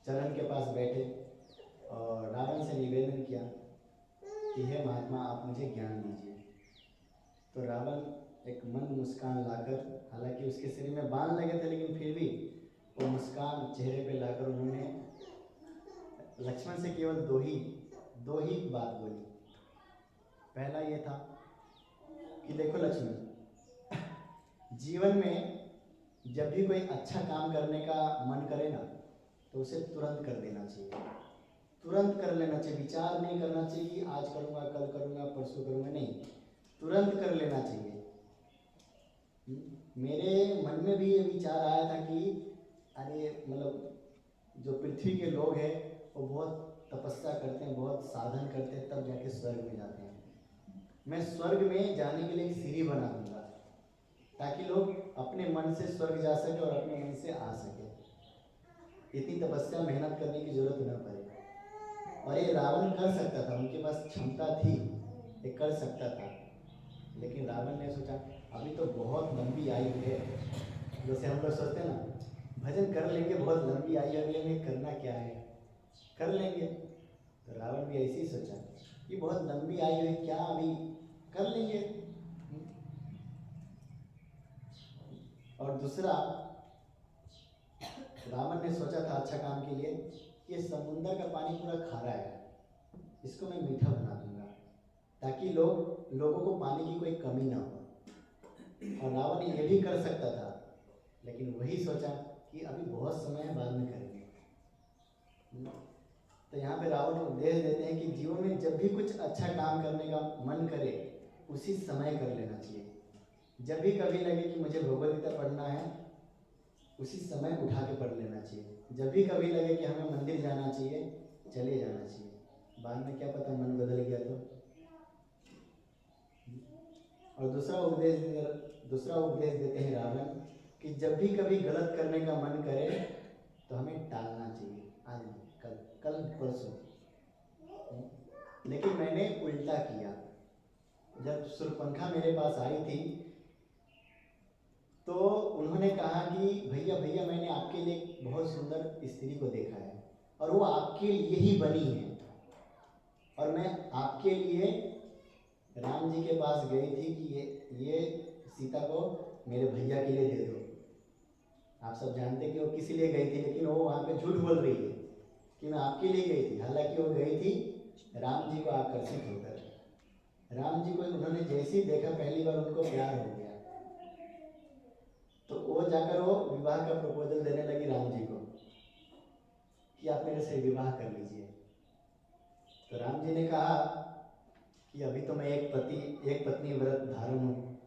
चरण के पास बैठे और रावण से निवेदन किया कि हे महात्मा आप मुझे ज्ञान दीजिए। तो रावण एक मंद मुस्कान लाकर, हालांकि उसके शरीर में बाण लगे थे लेकिन फिर भी वो मुस्कान चेहरे पे लाकर उन्होंने लक्ष्मण से केवल दो ही बात बोली। पहला ये था कि देखो लक्ष्मण, जीवन में जब भी कोई अच्छा काम करने का मन करे ना तो उसे तुरंत कर देना चाहिए, तुरंत कर लेना चाहिए, विचार नहीं करना चाहिए कि आज करूँगा कल करूँगा परसों करूँगा, नहीं, तुरंत कर लेना चाहिए। मेरे मन में भी ये विचार आया था कि अरे मतलब जो पृथ्वी के लोग हैं वो बहुत तपस्या करते हैं, बहुत साधन करते हैं, तब जाके स्वर्ग में जाते हैं। मैं स्वर्ग में जाने के लिए एक सीढ़ी बना दूंगा ताकि लोग अपने मन से स्वर्ग जा सके और अपने मन से आ सके, इतनी तपस्या मेहनत करने की जरूरत न पड़े। और ये रावण कर सकता था, उनके पास क्षमता थी, ये कर सकता था, लेकिन रावण ने सोचा अभी तो बहुत लंबी आयु है। जैसे हम लोग सोचते हैं ना भजन कर लेंगे, बहुत लंबी आयु है, में करना क्या है, कर लेंगे। तो रावण भी ऐसे ही सोचा कि बहुत लंबी आयु है, क्या अभी कर लेंगे। और दूसरा रावण ने सोचा था अच्छा काम के लिए कि समुंदर का पानी पूरा खारा है, इसको मैं मीठा बना दूंगा ताकि लोगों को पानी की कोई कमी ना हो। और रावण ये भी कर सकता था, लेकिन वही सोचा कि अभी बहुत समय है, बाद में करेंगे। तो यहाँ पे रावण उपदेश देते हैं कि जीवन में जब भी कुछ अच्छा काम करने का मन करे उसी समय कर लेना चाहिए। जब भी कभी लगे कि मुझे भगवद गीता पढ़ना है उसी समय उठा के पढ़ लेना चाहिए। जब भी कभी लगे कि हमें मंदिर जाना चाहिए चले जाना चाहिए, बाद में क्या पता मन बदल गया तो। और दूसरा उपदेश देते हैं रावण कि जब भी कभी गलत करने का मन करे तो हमें टालना चाहिए, आज नहीं, कल परसों। लेकिन मैंने उल्टा किया। जब शूर्पणखा मेरे पास आई थी तो उन्होंने कहा कि भैया भैया मैंने आपके लिए बहुत सुंदर स्त्री को देखा है और वो आपके लिए ही बनी है, और मैं आपके लिए राम जी के पास गई थी कि ये सीता को मेरे भैया के लिए दे दो। आप सब जानते कि वो किसी लिए गई थी, लेकिन वो वहाँ पे झूठ बोल रही है कि मैं आपके लिए गई थी, हालांकि वो गई थी राम जी को आकर्षित होकर। राम जी को उन्होंने जैसे ही देखा पहली बार उनको प्यार हो गया, तो वो जाकर वो विवाह का प्रपोजल देने लगी राम जी को कि आप मेरे से विवाह कर लीजिए। तो राम जी ने कहा कि अभी तो मैं एक पत्नी व्रत धारण हूँ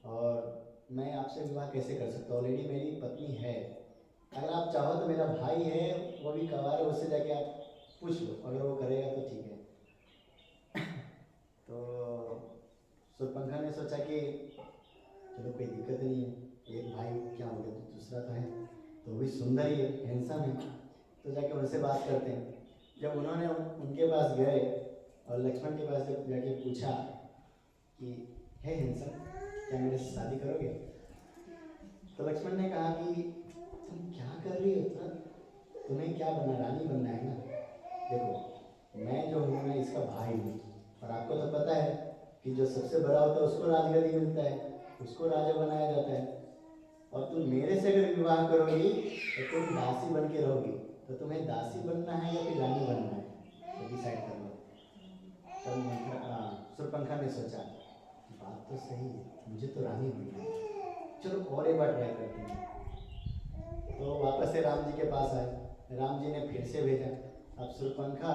और मैं आपसे विवाह कैसे कर सकता हूँ, ऑलरेडी मेरी पत्नी है। अगर आप चाहो तो मेरा भाई है वो भी कवार है, उससे जाके आप पूछ लो, अगर वो करेगा तो ठीक है। तो शूर्पणखा ने सोचा कि चलो कोई दिक्कत नहीं है, एक भाई क्या हो गया, तो दूसरा तो है, तो भी सुंदर ही है, हैंडसम है, तो जाके उनसे बात करते हैं। जब उन्होंने उनके पास गए और लक्ष्मण के पास जब जाके पूछा कि हे हैंडसम क्या मेरे से शादी करोगे, तो लक्ष्मण ने कहा कि तुम क्या कर रही हो, तुम्हें क्या बनना, रानी बनना है ना। देखो मैं जो हूँ मैं इसका भाई हूँ और आपको तो पता है कि जो सबसे बड़ा होता है उसको राजगद्दी मिलता है, उसको राजा बनाया जाता है। और तुम मेरे से अगर विवाह करोगी तो तुम दासी बन के रहोगी। तो तुम्हें दासी बनना है या फिर रानी बनना है, तो डिसाइड कर लो। तब शूर्पणखा ने सोचा बात तो सही है, मुझे तो रानी बनना है, चलो और एक बार ट्राई करते हैं। तो वापस से राम जी के पास आए। राम जी ने फिर से भेजा। अब शूर्पणखा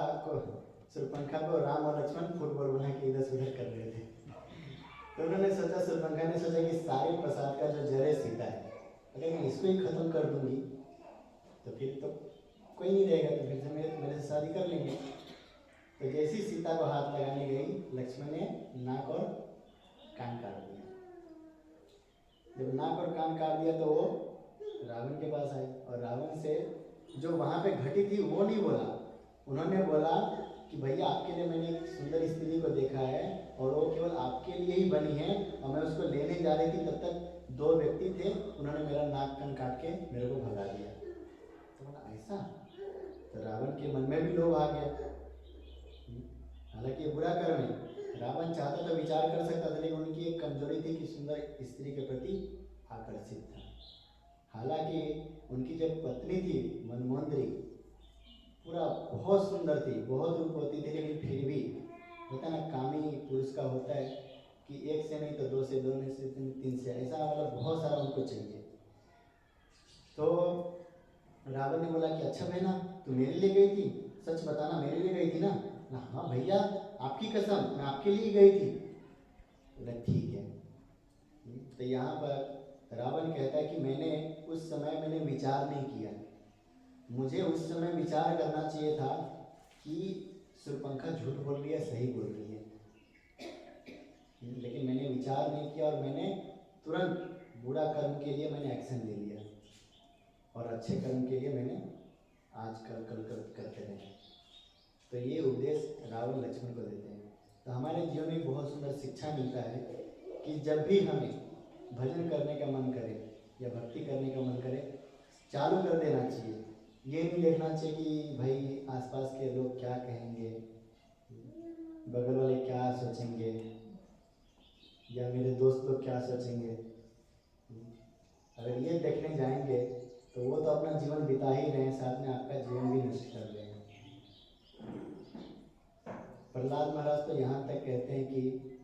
को राम और लक्ष्मण फुटबॉल बना के इधर से उधर कर रहे थे। तो उन्होंने सोचा, शूर्पणखा ने सोचा कि सारे प्रसाद का जो जड़ है सीता है, अगर मैं इसको ही खत्म कर दूंगी तो फिर तो कोई नहीं रहेगा, तो फिर से मेरे से शादी कर लेंगे। तो जैसी सीता को हाथ लगाने गई, लक्ष्मण ने नाक और कान काट दिया। जब नाक और कान काट दिया तो वो रावण के पास आए और रावण से जो वहाँ पे घटी थी वो नहीं बोला। उन्होंने बोला कि भैया आपके लिए मैंने एक सुंदर स्त्री को देखा है और वो केवल आपके लिए ही बनी है, और मैं उसको लेने जा रही थी, तब तक दो व्यक्ति थे, उन्होंने मेरा नाक कान काट के मेरे को भगा दिया। तो बोला ऐसा? तो रावण के मन में भी लोभ आ गया। हालांकि ये बुरा कर्म है, रावण चाहता तो विचार कर सकता था, लेकिन उनकी एक कमजोरी थी कि सुंदर स्त्री के प्रति आकर्षित था। हालांकि उनकी जो पत्नी थी मनमोहंद्री, पूरा बहुत सुंदर थी, बहुत रूपवती थी, लेकिन फिर भी होता ना कामी पुरुष का होता है कि एक से नहीं तो दो से, दो में से तीन से, ऐसा मतलब बहुत सारा उनको चाहिए। तो रावण ने बोला कि अच्छा बहना तू मेरे लिए गई थी, सच बताना मेरे लिए गई थी ना? हाँ भैया आपकी कसम मैं आपके लिए गई थी। बोला ठीक है। तो यहाँ पर रावण कहता है कि मैंने उस समय विचार नहीं किया, मुझे उस समय विचार करना चाहिए था कि शूर्पणखा झूठ बोल रही है सही बोल रही है, लेकिन मैंने विचार नहीं किया और मैंने तुरंत बुरा कर्म के लिए मैंने एक्शन ले लिया और अच्छे कर्म के लिए मैंने आज कल करते रहे। तो ये उपदेश रावण लक्ष्मण को देते हैं। तो हमारे जीवन में बहुत सुंदर शिक्षा मिलता है कि जब भी हमें भजन करने का मन करे या भक्ति करने का मन करे, चालू कर देना चाहिए। ये नहीं देखना चाहिए कि भाई आसपास के लोग क्या कहेंगे, बगल वाले क्या सोचेंगे, या मेरे दोस्त लोग क्या सोचेंगे। अगर ये देखने जाएंगे तो वो तो अपना जीवन बिता ही रहे हैं, साथ में आपका जीवन भी नष्ट कर रहे हैं। प्रहलाद महाराज तो यहाँ तक कहते हैं कि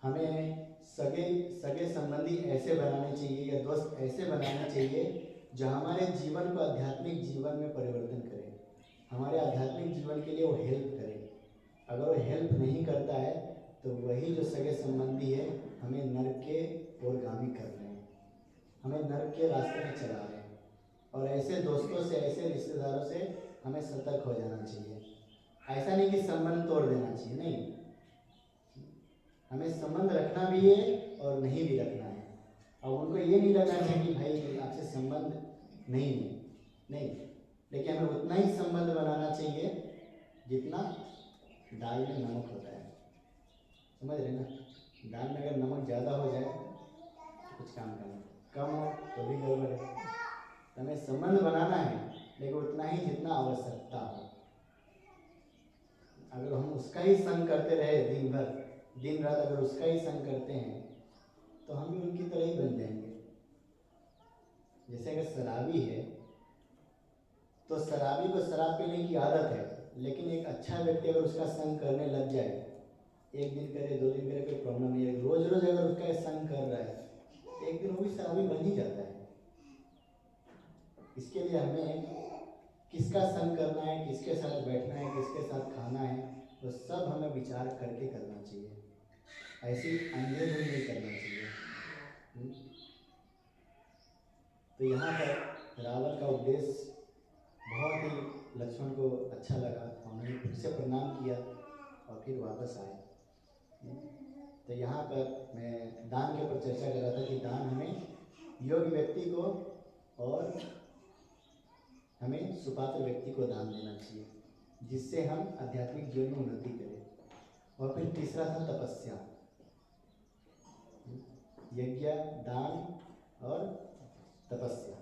हमें सगे संबंधी ऐसे बनाने चाहिए या दोस्त ऐसे बनाने चाहिए जो हमारे जीवन को आध्यात्मिक जीवन में परिवर्तन करे, हमारे आध्यात्मिक जीवन के लिए वो हेल्प करे। अगर वो हेल्प नहीं करता है तो वही जो सगे संबंधी है हमें नरक के ओरगामी कर रहे हैं, हमें नरक के रास्ते में चला रहे हैं। और ऐसे दोस्तों से, ऐसे रिश्तेदारों से हमें सतर्क हो जाना चाहिए। ऐसा नहीं कि संबंध तोड़ देना चाहिए, नहीं, हमें संबंध रखना भी है और नहीं भी रखना है। और उनको ये नहीं लगना चाहिए कि भाई आपसे संबंध नहीं है, नहीं, लेकिन हमें उतना ही संबंध बनाना चाहिए जितना दाल में नमक होता है। समझ रहे ना? दाल में अगर नमक ज़्यादा हो जाए तो कुछ काम का नहीं, कम हो तो भी गड़बड़ है। तो हमें संबंध बनाना है लेकिन उतना ही जितना आवश्यकता हो। अगर हम उसका ही संग करते रहे दिन भर, दिन रात अगर उसका ही संग करते हैं तो हम भी उनकी तरह ही बन जाएंगे। जैसे अगर शराबी है तो शराबी को शराब पीने की आदत है, लेकिन एक अच्छा व्यक्ति अगर उसका संग करने लग जाए, एक दिन करे, दो दिन करे, कोई प्रॉब्लम नहीं है, रोज रोज अगर उसका संग कर रहा है एक दिन वो भी शराबी बन ही जाता है। इसके लिए हमें किसका संग करना है, किसके साथ बैठना है, किसके साथ खाना है, तो सब हमें विचार करके करना चाहिए, ऐसी अंधेधुंध नहीं करना चाहिए। तो यहाँ पर रावण का उपदेश बहुत ही लक्ष्मण को अच्छा लगा, उन्होंने फिर से प्रणाम किया और फिर वापस आए। तो यहाँ पर मैं दान के ऊपर चर्चा कर रहा था कि दान हमें योग्य व्यक्ति को और हमें सुपात्र व्यक्ति को दान देना चाहिए, जिससे हम आध्यात्मिक जीवन में उन्नति करें। और फिर तीसरा था तपस्या, यज्ञ, दान और तपस्या।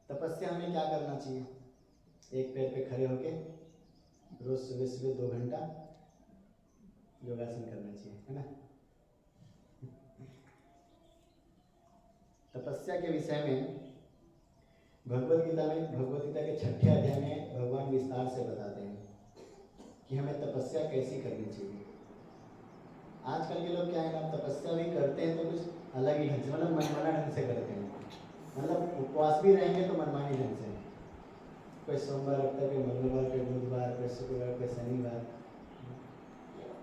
तपस्या हमें क्या करना चाहिए? एक पैर पे खड़े होके रोज सुबह सुबह 2 घंटा योगासन करना चाहिए, है ना। तपस्या के विषय में भगवत गीता के 6ठे अध्याय में भगवान विस्तार से बताते हैं कि हमें तपस्या कैसी करनी चाहिए। आजकल के लोग क्या है ना, तपस्या भी करते हैं तो कुछ अलग ही ढंग से, मतलब मनमाना ढंग से करते हैं। मतलब उपवास भी रहेंगे तो मनमानी ढंग से, कोई सोमवार रखता है, कोई मंगलवार, कोई बुधवार, कोई शुक्रवार, कोई शनिवार।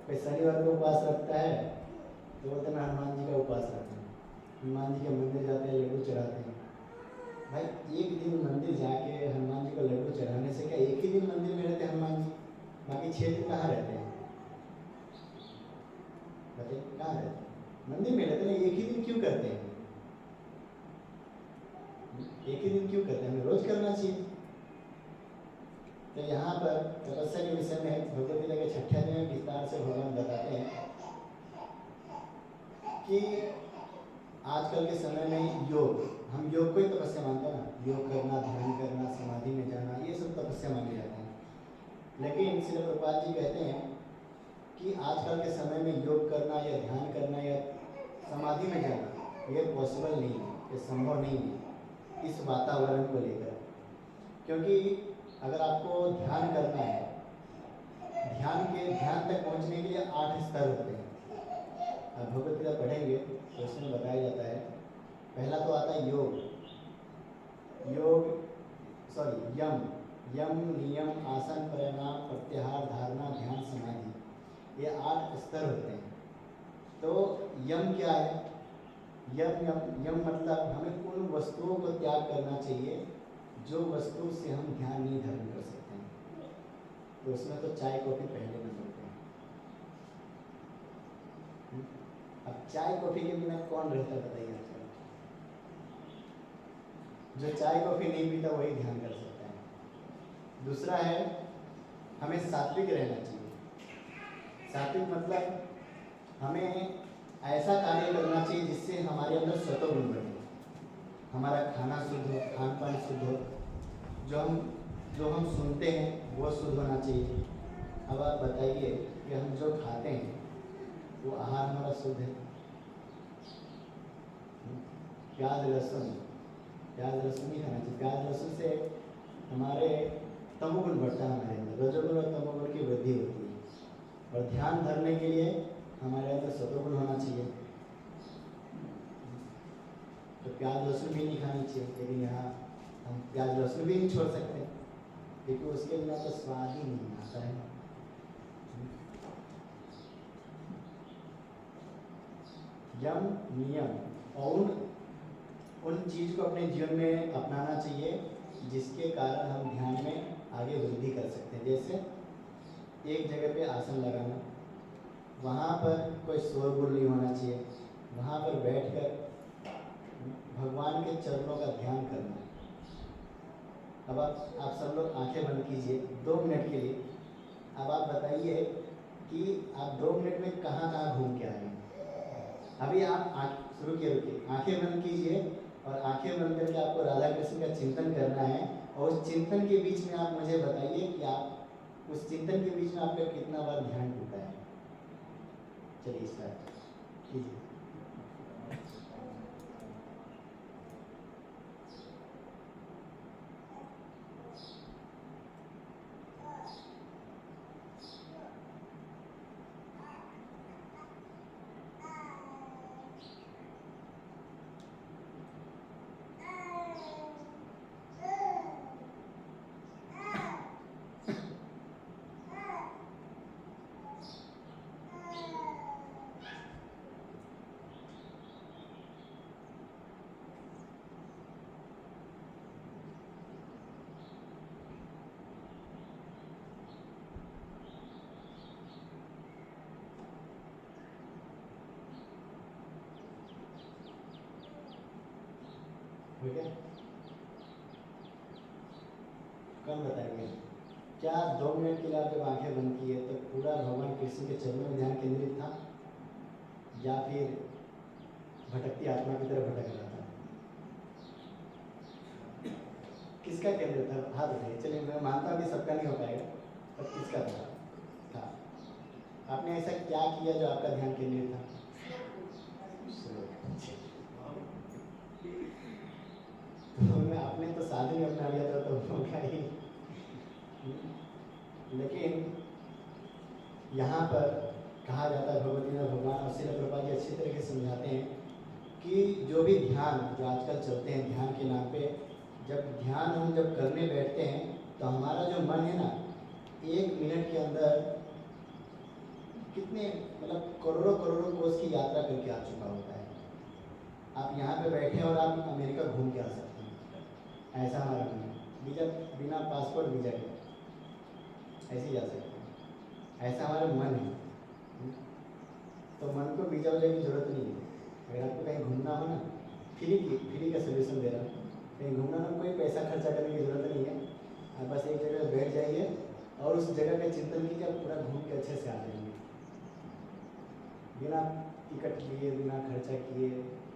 कोई शनिवार को उपवास रखता है तो बोलते हैं हनुमान जी का उपवास रखते हैं, हनुमान जी के मंदिर जाते हैं, लड्डू चढ़ाते हैं। भाई एक दिन मंदिर जाके हनुमान जी को लड्डू चढ़ाने से क्या एक ही दिन मंदिर में रहते हैं हनुमान जी? बाकी 6 दिन कहाँ रहते हैं? बताइए कहाँ रहते हैं? मंदिर में रहते हैं। एक ही दिन क्यों करते हैं? एक ही दिन क्यों करते हैं? हमें रोज करना चाहिए। तो यहाँ पर तपस्या के विषय में भगवद गीता के 6ठे अध्याय में विस्तार से भगवान बताते हैं कि आजकल के समय में योग, हम योग को ही तपस्या मानते हैं ना। योग करना, ध्यान करना, समाधि में जाना, ये सब तपस्या माने जाते हैं। लेकिन श्रील प्रभुपाद जी कहते हैं कि आजकल के समय में योग करना या ध्यान करना या समाधि में जाना ये पॉसिबल नहीं है, ये संभव नहीं है इस वातावरण को लेकर। क्योंकि अगर आपको ध्यान करना है, ध्यान तक पहुंचने के लिए 8 स्तर होते हैं। आप भगवद गीता पढ़ेंगे तो उसमें बताया जाता है, पहला तो आता है यम, नियम, आसन, प्राणायाम, प्रत्याहार, धारणा, ध्यान, समाधि, ये 8 स्तर होते हैं। तो यम क्या है? यम मतलब हमें उन वस्तुओं को त्याग करना चाहिए जो वस्तु से हम ध्यान नहीं धारण कर सकते हैं। तो उसमें तो चाय कॉफी पहले नंबर पे है। अब चाय कॉफी के बिना कौन रहता बताइए आजकल? जो चाय कॉफी नहीं पीता वही ध्यान कर सकता है। दूसरा है हमें सात्विक रहना चाहिए। सात्विक मतलब हमें ऐसा कार्य करना चाहिए जिससे हमारे अंदर सत्वगुण बढ़े, हमारा खाना शुद्ध हो, खान पान शुद्ध हो, जो हम सुनते हैं वो शुद्ध होना चाहिए। अब आप बताइए कि हम जो खाते हैं वो आहार हमारा शुद्ध है? प्याज लहसुन नहीं खाना चाहिए। प्याज लहसुन से हमारे तमोगुण बढ़ता है, हमारे अंदर रजोगुण और तमोगुण की वृद्धि होती है। और ध्यान धरने के लिए हमारे अंदर सत्वगुण होना चाहिए। तो प्याज लहसुन भी नहीं खानी चाहिए। लेकिन यहाँ हम प्याज लहसुन भी नहीं छोड़ सकते क्योंकि उसके बिना तो स्वाद ही नहीं आता है। यम, नियम और उन चीज़ को अपने जीवन में अपनाना चाहिए जिसके कारण हम ध्यान में आगे वृद्धि कर सकते हैं। जैसे एक जगह पे आसन लगाना, वहाँ पर कोई शोरगुल नहीं होना चाहिए, वहाँ पर बैठकर भगवान के चरणों का ध्यान करना। अब आप सब लोग आंखें बंद कीजिए 2 मिनट के लिए। अब आप बताइए कि आप 2 मिनट में कहाँ कहाँ घूम के आए। अभी आप रुकिए, आंखें बंद कीजिए और आंखें बंद करके आपको राधा कृष्ण का चिंतन करना है। और उस चिंतन के बीच में आप मुझे बताइए कि आप उस चिंतन के बीच में आपका कितना बार ध्यान टूटा है। चलिए स्टार्ट कीजिए। ठीक है, कौन बताएंगे? क्या 2 मिनट के लिए आप जब आंखें बंद किए तो पूरा भगवान कृष्ण के चरणों में ध्यान केंद्रित था या फिर भटकती आत्मा की तरफ भटक रहा था? किसका केंद्र था? हाथ उठाइए। चलिए मैं मानता हूँ कि सबका नहीं हो पाएगा, पर किसका था? आपने ऐसा क्या किया जो आपका ध्यान केंद्रित था? तो आपने तो साधन ही अपना लिया था तो होगा ही। लेकिन यहाँ पर कहा जाता है, भगवती में भगवान और श्रील प्रभुपाद जी अच्छी तरीके से समझाते हैं कि जो भी ध्यान जो आजकल चलते हैं ध्यान के नाम पे, जब ध्यान हम जब करने बैठते हैं तो हमारा जो मन है ना, 1 मिनट के अंदर कितने मतलब करोड़ों करोड़ों कोस की यात्रा करके आ चुका होता है। आप यहाँ पे बैठे और आप अमेरिका घूम के आ सकते हैं, ऐसा हमारा मन है। वीजा बिना पासपोर्ट वीजा के ऐसे ही जा सकते हैं, ऐसा हमारा मन है। तो मन को वीजा वजह की जरूरत नहीं है। अगर आपको कहीं घूमना हो ना, फ्री का सोल्यूशन दे रहा हूँ, कहीं घूमना हो कोई पैसा खर्चा करने की जरूरत नहीं है। आप बस एक जगह बैठ जाइए और उस जगह का चिंतन कीजिए, पूरा घूम के अच्छे से आ जाएंगे, बिना टिकट लिए बिना खर्चा किए,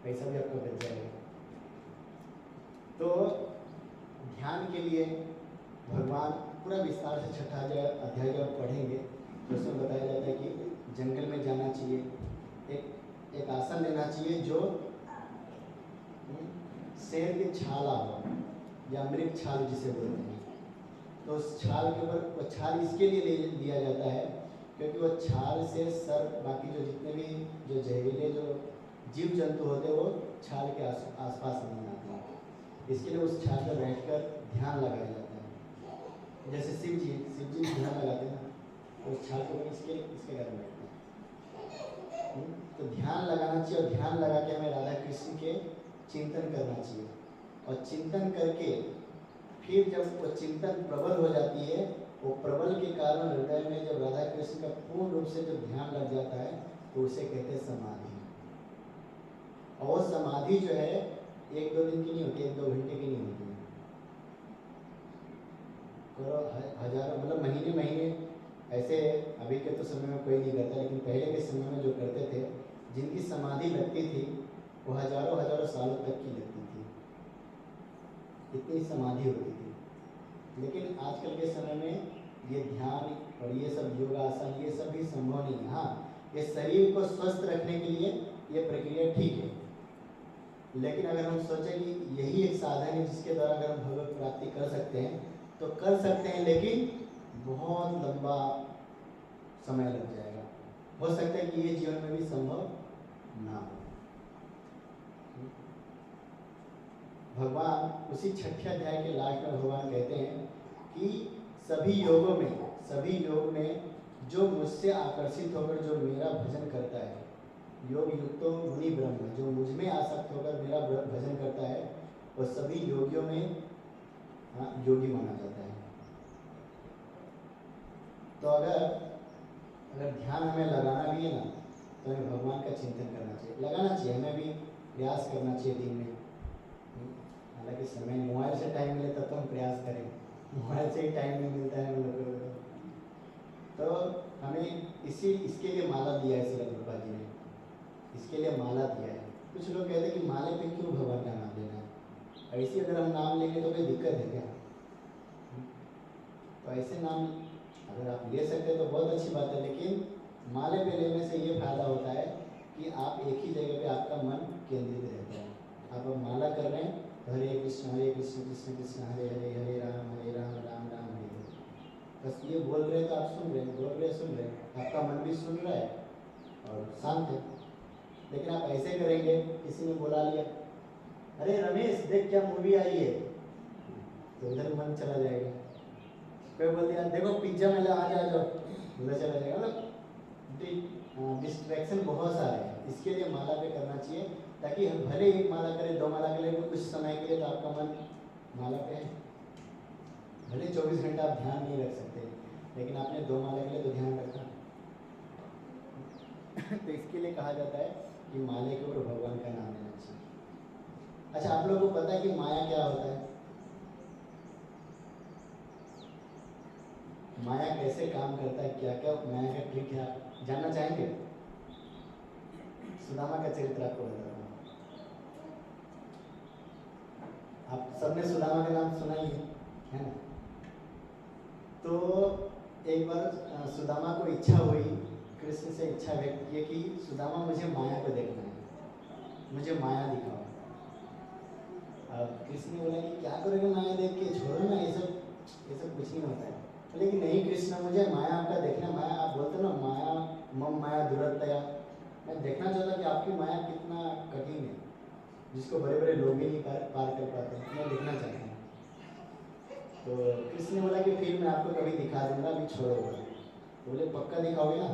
पैसा भी आपका बच जाएगा। तो ध्यान के लिए भगवान पूरा विस्तार से 6ठा अध्याय जब पढ़ेंगे तो उसमें बताया जाता है कि जंगल में जाना चाहिए, एक आसन लेना चाहिए जो शेर की छाला हो या मृग छाल जिसे बोलते हैं। तो उस छाल के ऊपर, वो छाल इसके लिए लिया जाता है क्योंकि वो छाल से सर बाकी जो जितने भी जो जहरीले जो जीव जंतु होते हैं वो छाल के आसपास नहीं आते हैं। इसके लिए उस छाल पर बैठकर ध्यान लगाया जाता है। जैसे शिव जी ध्यान लगाते हैं ना, तो उस छाल के ऊपर इसके घर में बैठते हैं। तो ध्यान लगाना चाहिए और ध्यान लगा के हमें राधा कृष्ण के चिंतन करना चाहिए। और चिंतन करके फिर जब वो चिंतन प्रबल हो जाती है, वो प्रबल के कारण हृदय में जब राधा कृष्ण का पूर्ण रूप से जब ध्यान लग जाता है तो उसे कहते हैं समाधि। और वो समाधि जो है 1-2 दिन की नहीं होती, 1-2 घंटे की नहीं होती, करो हजारों मतलब महीने ऐसे। अभी के तो समय में कोई नहीं करता, लेकिन पहले के समय में जो करते थे, जिनकी समाधि लगती थी वो हजारों सालों तक की लगती थी, इतनी समाधि होती थी। लेकिन आजकल के समय में ये ध्यान और ये सब योगासन ये सब भी संभव नहीं है। हाँ, ये शरीर को स्वस्थ रखने के लिए ये प्रक्रिया ठीक है, लेकिन अगर हम सोचें कि यही एक साधन है जिसके द्वारा अगर हम भगवत प्राप्ति कर सकते हैं तो कर सकते हैं, लेकिन बहुत लंबा समय लग जाएगा। हो सकता है कि ये जीवन में भी संभव ना हो। भगवान उसी 6ठे अध्याय के लास्ट में भगवान कहते हैं कि सभी योग में जो मुझसे आकर्षित होकर जो मेरा भजन करता है, योग युक्तो मुनि ब्रह्म, जो मुझ में आसक्त होकर मेरा भजन करता है, वो सभी योगियों में योगी माना जाता है। तो अगर ध्यान हमें लगाना भी है ना, तो हमें भगवान का चिंतन करना चाहिए, लगाना चाहिए, हमें भी प्रयास करना चाहिए दिन में। हालांकि समय मोबाइल से टाइम मिले तब तो हम प्रयास करें, मोबाइल से ही टाइम नहीं मिलता है हम लोगों को। तो हमें इसके लिए माला दिया है श्रील प्रभुपाद जी ने, इसके लिए माला दिया है। कुछ लोग कहते हैं कि माले पे क्यों भगवान का नाम लेना है, ऐसे अगर हम नाम लेंगे तो कोई दिक्कत है क्या? तो ऐसे नाम अगर आप ले सकते हैं तो बहुत अच्छी बात है, लेकिन माले पे लेने से ये फायदा होता है कि आप एक ही जगह पे आपका मन केंद्रित रहता है। आप अब माला कर रहे हैं तो हरे कृष्ण कृष्ण कृष्ण हरे हरे, हरे राम राम राम हरे। बस ये बोल रहे हैं तो आप सुन रहे हैं, बोल रहे सुन रहे हैं, आपका मन भी सुन रहा है और शांत है। लेकिन आप ऐसे करेंगे, किसी ने बुला लिया, अरे रमेश देख क्या मूवी आई है, तो उधर मन चला जाएगा। कोई बोल दिया देखो पिज्जा में आ जाओ, उधर चला जाएगा। मतलब डिस्ट्रैक्शन बहुत सारे हैं। इसके लिए माला पे करना चाहिए, ताकि हम भले एक माला करें 2 माला करें कुछ समय के लिए, तो आपका मन माला पे है। भले 24 घंटा आप ध्यान नहीं रख सकते, लेकिन आपने 2 माला के लिए तो ध्यान रखा। तो इसके लिए कहा जाता है कि माले के ऊपर भगवान का नाम लेना चाहिए। अच्छा, आप लोगों को पता है कि माया क्या होता है? माया कैसे काम करता है, क्या क्या माया का ट्रिक है, आप जानना चाहेंगे? सुदामा का चरित्र आपको बताता हूँ। आप सबने सुदामा का नाम सुना ही है ना? तो एक बार सुदामा को इच्छा हुई कृष्ण से इच्छा व्यक्त की कि सुदामा मुझे माया को देखना है, मुझे माया दिखाओ। अब कृष्ण ने बोला कि क्या करोगे माया देख के, छोड़ो ना, ये सब कुछ नहीं होता है। बोले कि नहीं कृष्ण, मुझे माया आपका देखना। माया आप बोलते ना, माया मम माया दुरत्तया, मैं देखना चाहता कि आपकी माया कितना कठिन है, जिसको बड़े बड़े लोग ही नहीं पार कर पाते, मैं देखना चाहता हूँ। तो कृष्ण ने बोला कि फिर मैं आपको कभी दिखा दूंगा, अभी छोड़ो। बोले पक्का दिखाओगे ना?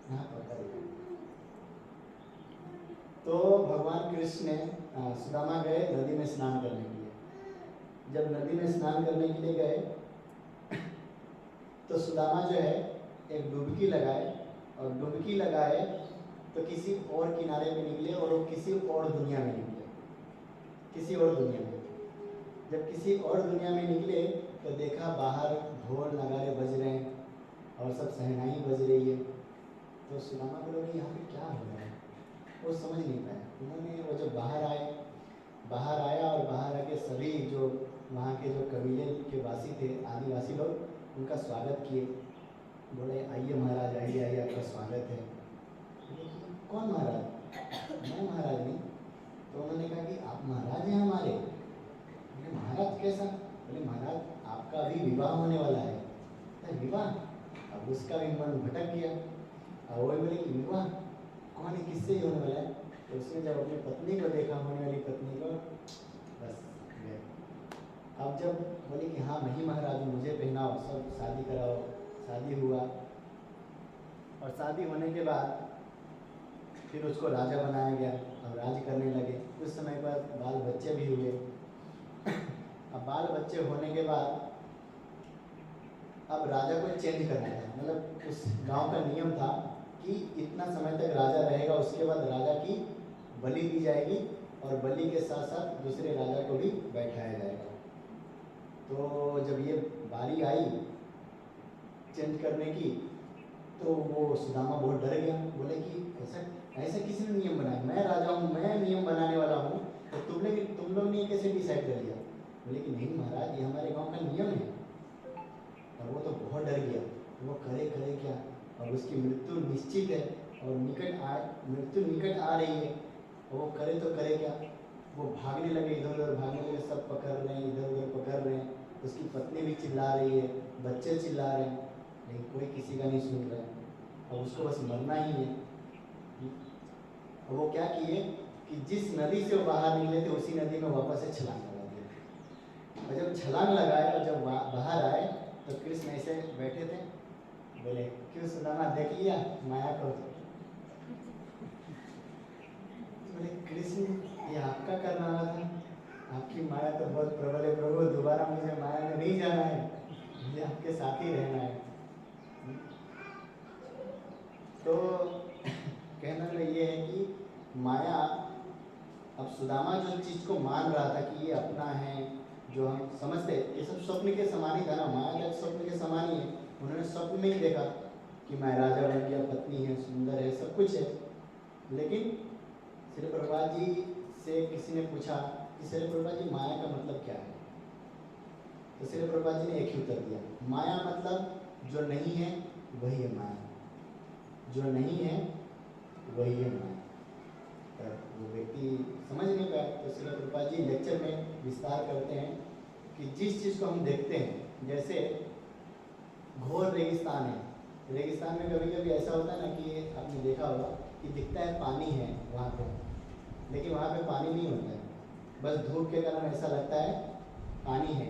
हाँ पक्का दिखाओगे। तो भगवान कृष्ण ने सुदामा गए नदी में स्नान करने के लिए। जब नदी में स्नान करने के लिए गए तो सुदामा जो है एक डुबकी लगाए, और डुबकी लगाए तो किसी और किनारे पे निकले, और वो किसी और दुनिया में निकले, किसी और दुनिया में। जब किसी और दुनिया में निकले तो देखा बाहर ढोल नगाड़े बज रहे हैं और सब सहनाई बज रही है। तो सुदामा को लगा यहाँ पे क्या हो रहा है, वो समझ नहीं पाया। उन्होंने वो जब बाहर आया और बाहर आके सभी जो वहाँ के जो कबीले के वासी थे, आदिवासी लोग, उनका स्वागत किए। बोले आइए महाराज, आइए आइए, आपका स्वागत है। कौन महाराज? मैं महाराज नहीं। तो उन्होंने कहा कि आप महाराज हैं हमारे। बोले महाराज कैसा? बोले महाराज आपका अभी विवाह होने वाला है। विवाह? अब उसका भी मन भटक गया। और वो बोले कि विवाह कौन है, किससे होने वाला है? तो उसने जब अपनी पत्नी को देखा, होने वाली पत्नी को, बस गए। अब जब बोले कि हाँ मैं ही महाराज हूँ, मुझे पहनाओ, सब शादी कराओ। शादी हुआ, और शादी होने के बाद फिर उसको राजा बनाया गया। अब राज करने लगे। कुछ समय बाद बाल बच्चे भी हुए। अब बाल बच्चे होने के बाद अब राजा को चेंज करना था, मतलब उस गांव का नियम था कि इतना समय तक राजा रहेगा, उसके बाद राजा की बलि दी जाएगी, और बलि के साथ साथ दूसरे राजा को भी बैठाया जाएगा। तो जब ये बारी आई चेंज करने की, तो वो सुदामा बहुत डर गया। बोले कि ऐसा किसने नियम बनाया? मैं राजा हूँ, मैं नियम बनाने वाला हूँ, तो तुम लोग ने कैसे डिसाइड कर लिया? बोले कि नहीं महाराज, ये हमारे गांव का नियम है। और वो तो बहुत डर गया। वो करे क्या? और उसकी मृत्यु निश्चित है, और मृत्यु निकट आ रही है, और वो करे तो करे क्या? वो भागने लगे, इधर उधर भागने लगे, सब पकड़ रहे हैं, इधर उधर पकड़ रहे हैं। उसकी पत्नी भी चिल्ला रही है, बच्चे चिल्ला रहे हैं, लेकिन कोई किसी का नहीं सुन रहा है। और उसको बस मरना ही है। और वो क्या किए कि जिस नदी से वो बाहर निकले थे, उसी नदी में वापस से छलांग लगा दिया। और जब छलांग लगाए और जब बाहर आए तो कृष्ण ऐसे बैठे थे। बोले क्यों सुदामा, देख लिया माया को? बोले कृष्ण, ये आपका करना था, आपकी माया तो बहुत प्रबल है प्रभु, दोबारा मुझे माया में नहीं जाना है, मुझे आपके साथ ही रहना है। तो कहना तो ये है कि माया, अब सुदामा जो चीज़ को मान रहा था कि ये अपना है, जो हम समझते, ये सब स्वप्न के समान ही था ना। माया जब स्वप्न के समान ही है, उन्होंने स्वप्न में ही देखा कि मैं राजा बन गया, पत्नी है, सुंदर है, सब कुछ है। लेकिन श्री प्रभुपाद जी से किसी ने पूछा कि श्री प्रभुपाद जी माया का मतलब क्या है? तो श्री प्रभुपाद जी ने एक ही उत्तर दिया, माया मतलब जो नहीं है वही है माया, जो नहीं है वही है माया। तो वो व्यक्ति समझ नहीं पाया। तो श्री प्रभुपाद जी लेक्चर में विस्तार करते हैं कि जिस चीज़ को हम देखते हैं, जैसे घोर रेगिस्तान है, रेगिस्तान में कभी कभी ऐसा होता है ना कि आपने देखा होगा कि दिखता है पानी है वहाँ पे, लेकिन वहाँ पे पानी नहीं होता है, बस धूप के कारण ऐसा लगता है पानी है।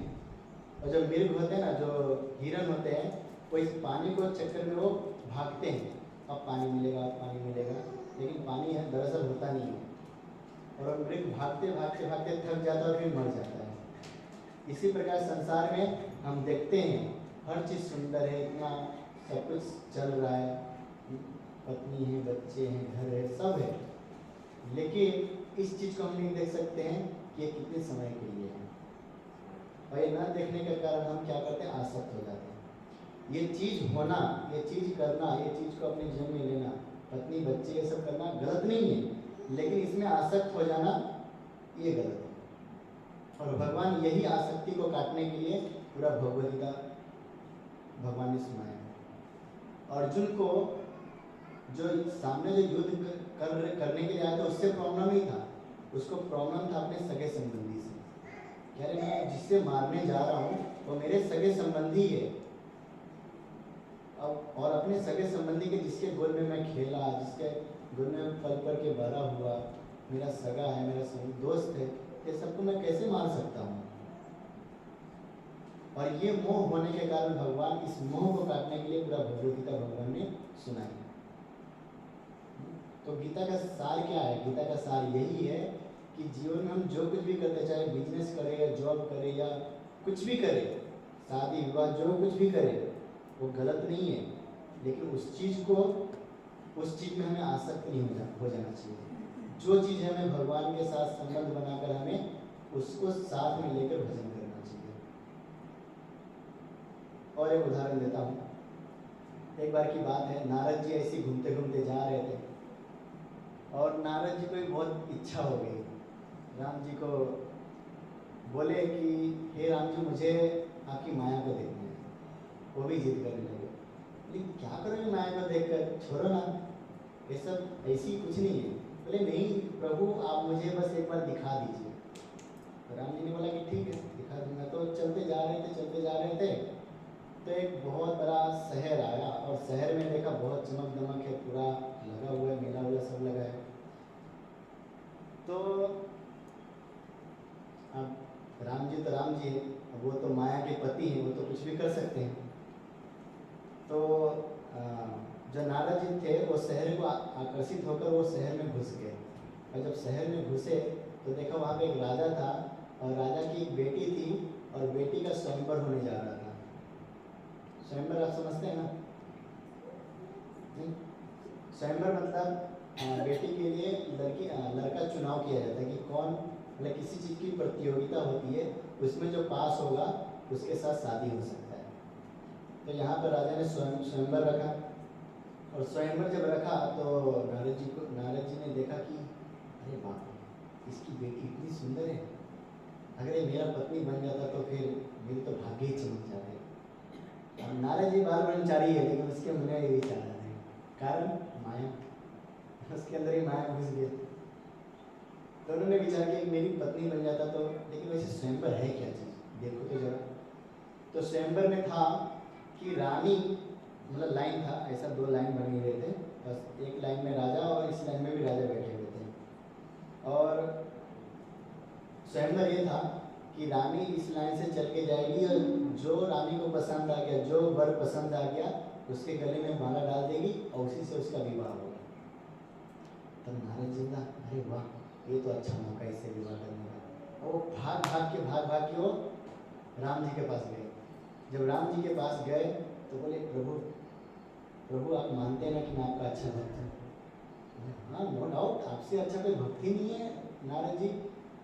और जब मृग होते हैं ना, जो हिरन होते हैं, वो इस पानी को चक्कर में वो भागते हैं, अब पानी मिलेगा, अब पानी मिलेगा, लेकिन पानी है दरअसल होता नहीं है। और मृग भागते भागते भागते थक जाता है और फिर मर जाता है। इसी प्रकार संसार में हम देखते हैं हर चीज़ सुंदर है, इतना सब कुछ चल रहा है, पत्नी है, बच्चे हैं, घर है, सब है, लेकिन इस चीज़ को हम नहीं देख सकते हैं कि ये कितने समय के लिए है। और ये न देखने के कारण हम क्या करते हैं, आसक्त हो जाते हैं। ये चीज़ होना, ये चीज़ करना, ये चीज़ को अपने जीवन में लेना, पत्नी बच्चे ये सब करना गलत नहीं है, लेकिन इसमें आसक्त हो जाना ये गलत है। और भगवान यही आसक्ति को काटने के लिए पूरा भगवद गीता भगवान ने सुनाया। अर्जुन को जो सामने जो युद्ध करने के लिए आया था उससे प्रॉब्लम नहीं था, उसको प्रॉब्लम था अपने सगे संबंधी से। कह रहे मैं जिससे मारने जा रहा हूँ वो मेरे सगे संबंधी है। अब और अपने सगे संबंधी के जिसके गोद में मैं खेला, जिसके गोद में पल पल के बड़ा हुआ, मेरा सगा है, मेरा दोस्त है, ये सबको मैं कैसे मार सकता हूँ। और ये मोह होने के कारण भगवान इस मोह को काटने के लिए पूरा भगवद गीता भगवान ने सुनाई। तो गीता का सार क्या है? गीता का सार यही है कि जीवन में हम जो कुछ भी करते, चाहे बिजनेस करें या जॉब करें या कुछ भी करें, शादी विवाह जो कुछ भी करें, वो गलत नहीं है, लेकिन उस चीज़ में हमें आसक्त नहीं हो जाना चाहिए। जो चीज़ हमें भगवान के साथ संबंध बनाकर हमें उसको साथ में लेकर भजन करना चाहिए। और एक उदाहरण देता हूँ। एक बार की बात है, नारद जी ऐसे घूमते घूमते जा रहे थे और नारद जी को एक बहुत इच्छा हो गई। राम जी को बोले कि हे राम जी, मुझे आपकी माया को देखना है। वो भी जिद करने लगे, लेकिन क्या करोगे माया को देखकर, छोड़ो ना, ये सब ऐसी कुछ नहीं है। बोले नहीं प्रभु, आप मुझे बस एक बार दिखा दीजिए। तो राम जी ने बोला कि ठीक है दिखा दूंगा। तो चलते जा रहे थे तो एक बहुत बड़ा शहर आया और शहर में देखा बहुत चमक दमक है, पूरा लगा हुआ है, मेला हुआ सब लगा है। तो अब राम जी है, वो तो माया के पति हैं, वो तो कुछ भी कर सकते हैं। तो जो नारद जी थे वो शहर को आकर्षित होकर वो शहर में घुस गए। और जब शहर में घुसे तो देखा वहाँ पे एक राजा था और राजा की एक बेटी थी और बेटी का स्वयंवर होने जा रहा था। स्वयंवर आप समझते हैं ना? स्वयंवर मतलब बेटी के लिए लड़का चुनाव किया जाता है कि कौन, मतलब किसी चीज़ की प्रतियोगिता होती है, उसमें जो पास होगा उसके साथ शादी हो सकता है। तो यहाँ पर राजा ने स्वयंवर रखा और स्वयंवर जब रखा तो नारद जी ने देखा कि अरे बाप, इसकी बेटी इतनी सुंदर है, अगर ये मेरा पत्नी बन जाता तो फिर मेरे तो भाग्य ही चमक जाते। अब नारद जी बाल ब्रह्मचारी है, लेकिन उसके मन में ये विचार आ रहे, कारण माया, उसके अंदर ही माया घुस गई। तो उन्होंने विचार किया कि मेरी पत्नी बन जाता तो, लेकिन वैसे स्वयंवर है क्या चीज़, देखो तो जरा। तो स्वयंवर में था कि रानी, मतलब लाइन था, ऐसा दो लाइन बने हुए थे, बस एक लाइन में राजा और इस लाइन में भी राजा बैठे हुए थे। और स्वयंवर ये था कि रानी इस लाइन से चल के जाएगी और जो रानी को पसंद आ गया, जो वर पसंद आ गया, उसके गले में माला डाल देगी और उसी से उसका विवाह होगा। तब नारद जी का अरे वाह, ये तो अच्छा मौका इससे विवाह करने का। और वो भाग भाग के वो राम जी के पास गए। जब राम जी के पास गए तो बोले प्रभु आप मानते हैं ना कि मैं आपका अच्छा भक्त हूँ? हाँ नो डाउट, आपसे अच्छा कोई भक्ति नहीं है नारद जी,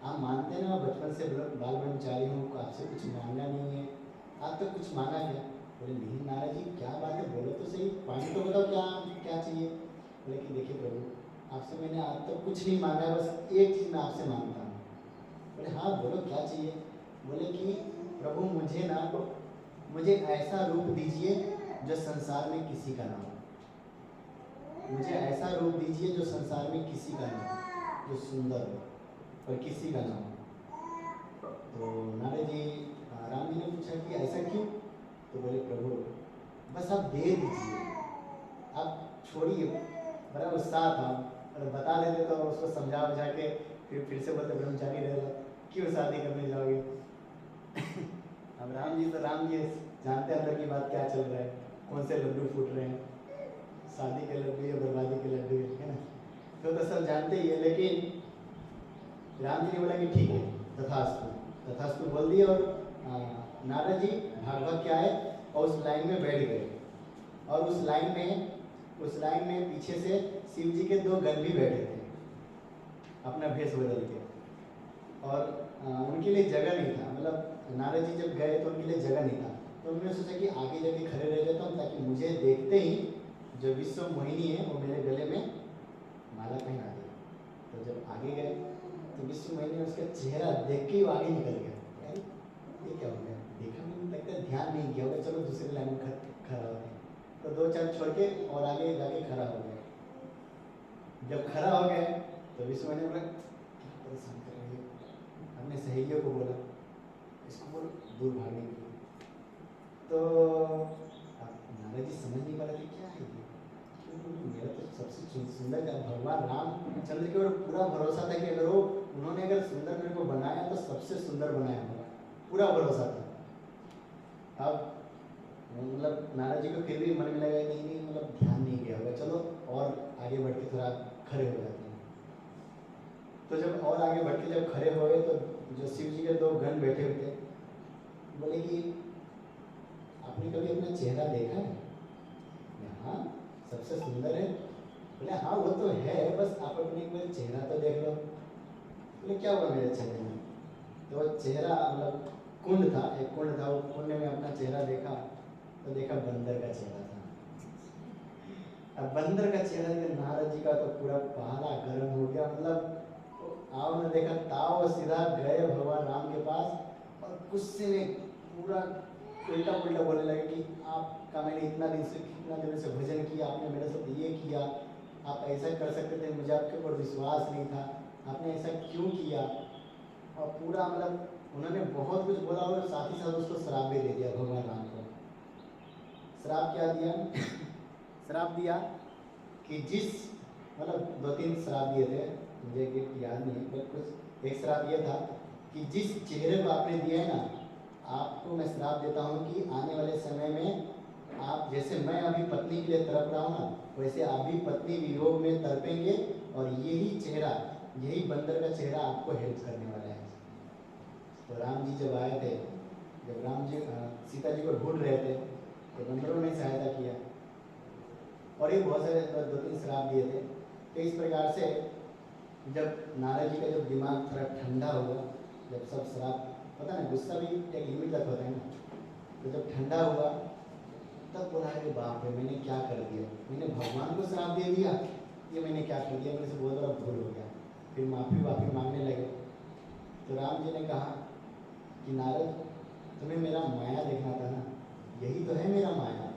आप मानते हैं ना, बचपन से बाल ब्रह्मचारी हूँ, आपसे कुछ मांगा नहीं है, आप तो कुछ मांगा क्या? बोले नहीं नारद जी, क्या बात है, बोलो तो सही, पानी तो बताओ क्या चाहिए। बोले कि देखिए प्रभु, आपसे मैंने आज तक कुछ नहीं मांगा है, बस एक चीज़ मैं आपसे मांगता हूँ। बोले हाँ बोलो क्या चाहिए। बोले कि प्रभु मुझे ऐसा रूप दीजिए जो संसार में किसी का ना हो, मुझे ऐसा रूप दीजिए जो संसार में किसी का ना हो, जो सुंदर हो और किसी का ना हो। तो नारद जी राम जी ने पूछा कि ऐसा क्यों? तो बोले प्रभु बस आप दे दीजिए, आप छोड़िए। बड़ा उत्साह था, और बता देते तो उसको समझा बुझा के फिर से बोलते ब्रह्मचारी रहेगा, क्यों शादी करने जाओगे। अब राम जी जानते हैं अंदर की बात क्या चल रहा है, कौन से लड्डू फूट रहे हैं, शादी के लड्डू या बर्बादी के लड्डू, है ना? तो सब जानते ही है। लेकिन राम जी ने बोला कि ठीक है, तथास्तु बोल दिए और नारद जी भाग के आए और उस लाइन में बैठ गए। और उस लाइन में पीछे से शिव जी के दो गण भी बैठे थे अपना भेष बदल के, और उनके लिए जगह नहीं था, मतलब नारद जी जब गए तो उनके लिए जगह नहीं था। तो उन्होंने सोचा कि आगे जाके खड़े रह जाता हूँ ताकि मुझे देखते ही जो विश्व मोहिनी है वो मेरे गले में माला पहना दे। तो जब आगे गए तो विश्व मोहिनी उसका चेहरा देख के ही आगे निकल गया। ये क्या हो गया, देखा नहीं लगता, ध्यान नहीं किया होगा, चलो दूसरी लाइन में खड़ा हो गए। तो दो चार छोड़ के और आगे जाके खड़ा हो गए। जब खड़ा हो गए तो विष्णु ने बोला क्या परेशान कर रही है, अपने सहेलियों को बोला इसको बोलो दूर भागने के लिए। तो अब नारद जी समझ नहीं पा रहे थे क्या है ये, क्योंकि मेरा तो सबसे सुंदर का भगवान रामचंद्र के ऊपर पूरा भरोसा था कि अगर वो उन्होंने अगर सुंदर मेरे को बनाया तो सबसे सुंदर बनाया होगा, पूरा भरोसा था। अब मतलब नारद जी को फिर भी मन में लगा नहीं नहीं मतलब ध्यान नहीं गया होगा, चलो और आगे बढ़ के थोड़ा खड़े हो जाते हैं। तो जब और आगे बढ़ के जब खड़े हो गए तो जो शिव जी के दो गण बैठे हुए थे बोले कि आपने कभी अपना चेहरा देखा है? हाँ सबसे सुंदर है। बोले हाँ वो तो है, बस आप अपने एक बार चेहरा तो देख लो। बोले क्या हुआ मेरे चेहरे में? तो वो चेहरा मतलब कुंड था, एक कुंड था, वो कुंड में अपना चेहरा देखा तो देखा बंदर का चेहरा था। अब बंदर का चेहरा देख नारद जी का तो पूरा पहला गर्म हो गया, मतलब आओ ने देखा ताओ सीधा गए भगवान राम के पास और गुस्से में पूरा उल्टा पुल्टा बोलने लगे कि आपका मैंने इतना दिनों से भजन किया, आपने मेरे साथ ये किया, आप ऐसा कर सकते थे, मुझे आपके ऊपर विश्वास नहीं था, आपने ऐसा क्यों किया। और पूरा मतलब उन्होंने बहुत कुछ बोला और साथ ही साथ उसको श्राप भी दे दिया भगवान राम को। श्राप क्या दिया? श्राप दिया कि जिस मतलब 2-3 श्राप दिए थे, मुझे याद नहीं है, पर कुछ एक श्राप ये था कि जिस चेहरे को आपने दिया है ना, आपको मैं श्राप देता हूँ कि आने वाले समय में आप जैसे मैं अभी पत्नी के लिए तड़प रहा हूँ ना, वैसे आप भी पत्नी वियोग में तड़पेंगे और यही चेहरा, यही बंदर का चेहरा आपको हेल्प करने वाला है। तो राम जी जब आए थे, जब राम जी सीता जी को ढूंढ रहे थे तो बंदरों ने सहायता किया और ये बहुत सारे 2-3 श्राप दिए थे। तो इस प्रकार से जब नारद जी का जब दिमाग थोड़ा ठंडा हुआ, जब सब श्राप पता ना गुस्सा भी एक लिमिट तक होता है ना, तो जब ठंडा हुआ तब बोला अरे बाप रे मैंने क्या कर दिया, मैंने भगवान को श्राप दे दिया, ये मैंने क्या कर दिया, मेरे से बहुत बड़ा भूल हो गया। फिर माफ़ी मांगने लगे। तो राम जी ने कहा कि नारद तुम्हें मेरा माया देखना था ना, यही तो है मेरा माया।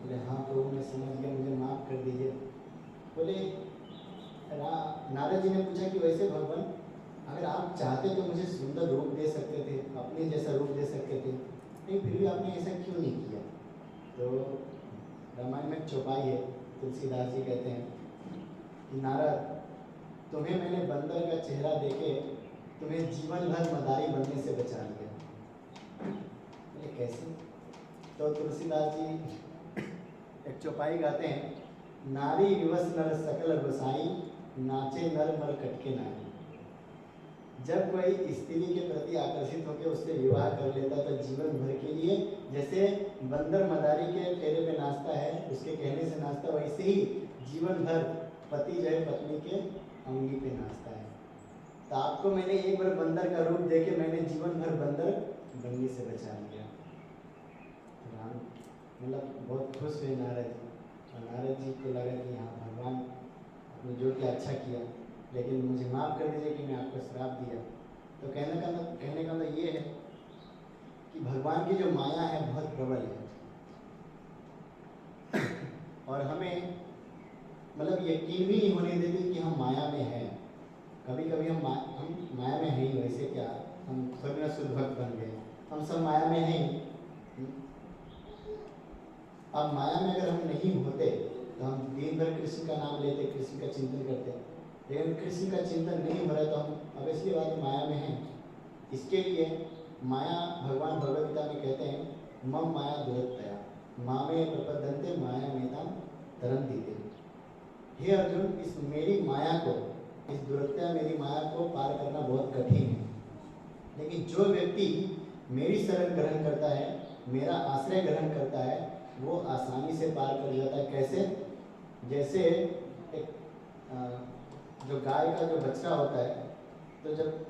बोले हाँ प्रभु मैं समझ गया, मुझे माफ़ कर दीजिए। बोले नारद जी ने पूछा कि वैसे भगवान अगर आप चाहते तो मुझे सुंदर रूप दे सकते थे, अपने जैसा रूप दे सकते थे, नहीं फिर भी आपने ऐसा क्यों नहीं किया? तो रामायण में चौपाई है, तुलसीदास जी कहते हैं कि नारद तुम्हें मैंने बंदर का चेहरा देके तुम्हें जीवन भर मदारी बनने से बचा लिया। बोले कैसे? तो तुलसीदास जी एक चौपाई गाते हैं, नारी विवश नर सकल गोसाई, नाचे नर मर कटके नारी। जब कोई स्त्री के प्रति आकर्षित होकर उससे विवाह कर लेता तो जीवन भर के लिए जैसे बंदर मदारी के फेरे पे नाचता है, उसके कहने से नाचता, वैसे ही जीवन भर पति जो है पत्नी के अंगी पे नाचता है। तो आपको मैंने एक बार बंदर का रूप देके मैंने जीवन भर बंदर बनने से बचा लिया। राम मतलब बहुत खुश हुए नारद जी, और नारद जी को लगा कि हाँ भगवान आपने जो किया अच्छा किया, लेकिन मुझे माफ़ कर दीजिए कि मैं आपको श्राप दिया। तो कहने का मतलब ये है कि भगवान की जो माया है बहुत प्रबल है और हमें मतलब यकीन भी नहीं होने देती कि हम माया में हैं। कभी कभी हम माया में हैं ही, वैसे क्या हम थोड़ी ना शुद्ध भक्त बन गए, हम सब माया में हैं ही। अब माया में अगर हम नहीं होते तो हम दिन भर कृष्ण का नाम लेते, कृष्ण का चिंतन करते, लेकिन कृष्ण का चिंतन नहीं हो रहा है तो हम अब इसलिए बात माया में हैं। इसके लिए माया भगवान भगवद गीता में कहते हैं मम माया दुरत्तया मामे प्रपद्यन्ते माया मेताम तरन्ति ते। हे अर्जुन, इस मेरी माया को, इस दुरत्या मेरी माया को पार करना बहुत कठिन है, लेकिन जो व्यक्ति मेरी शरण ग्रहण करता है, मेरा आश्रय ग्रहण करता है, वो आसानी से पार कर जाता है। कैसे? जैसे एक जो गाय का जो बछड़ा होता है, तो जब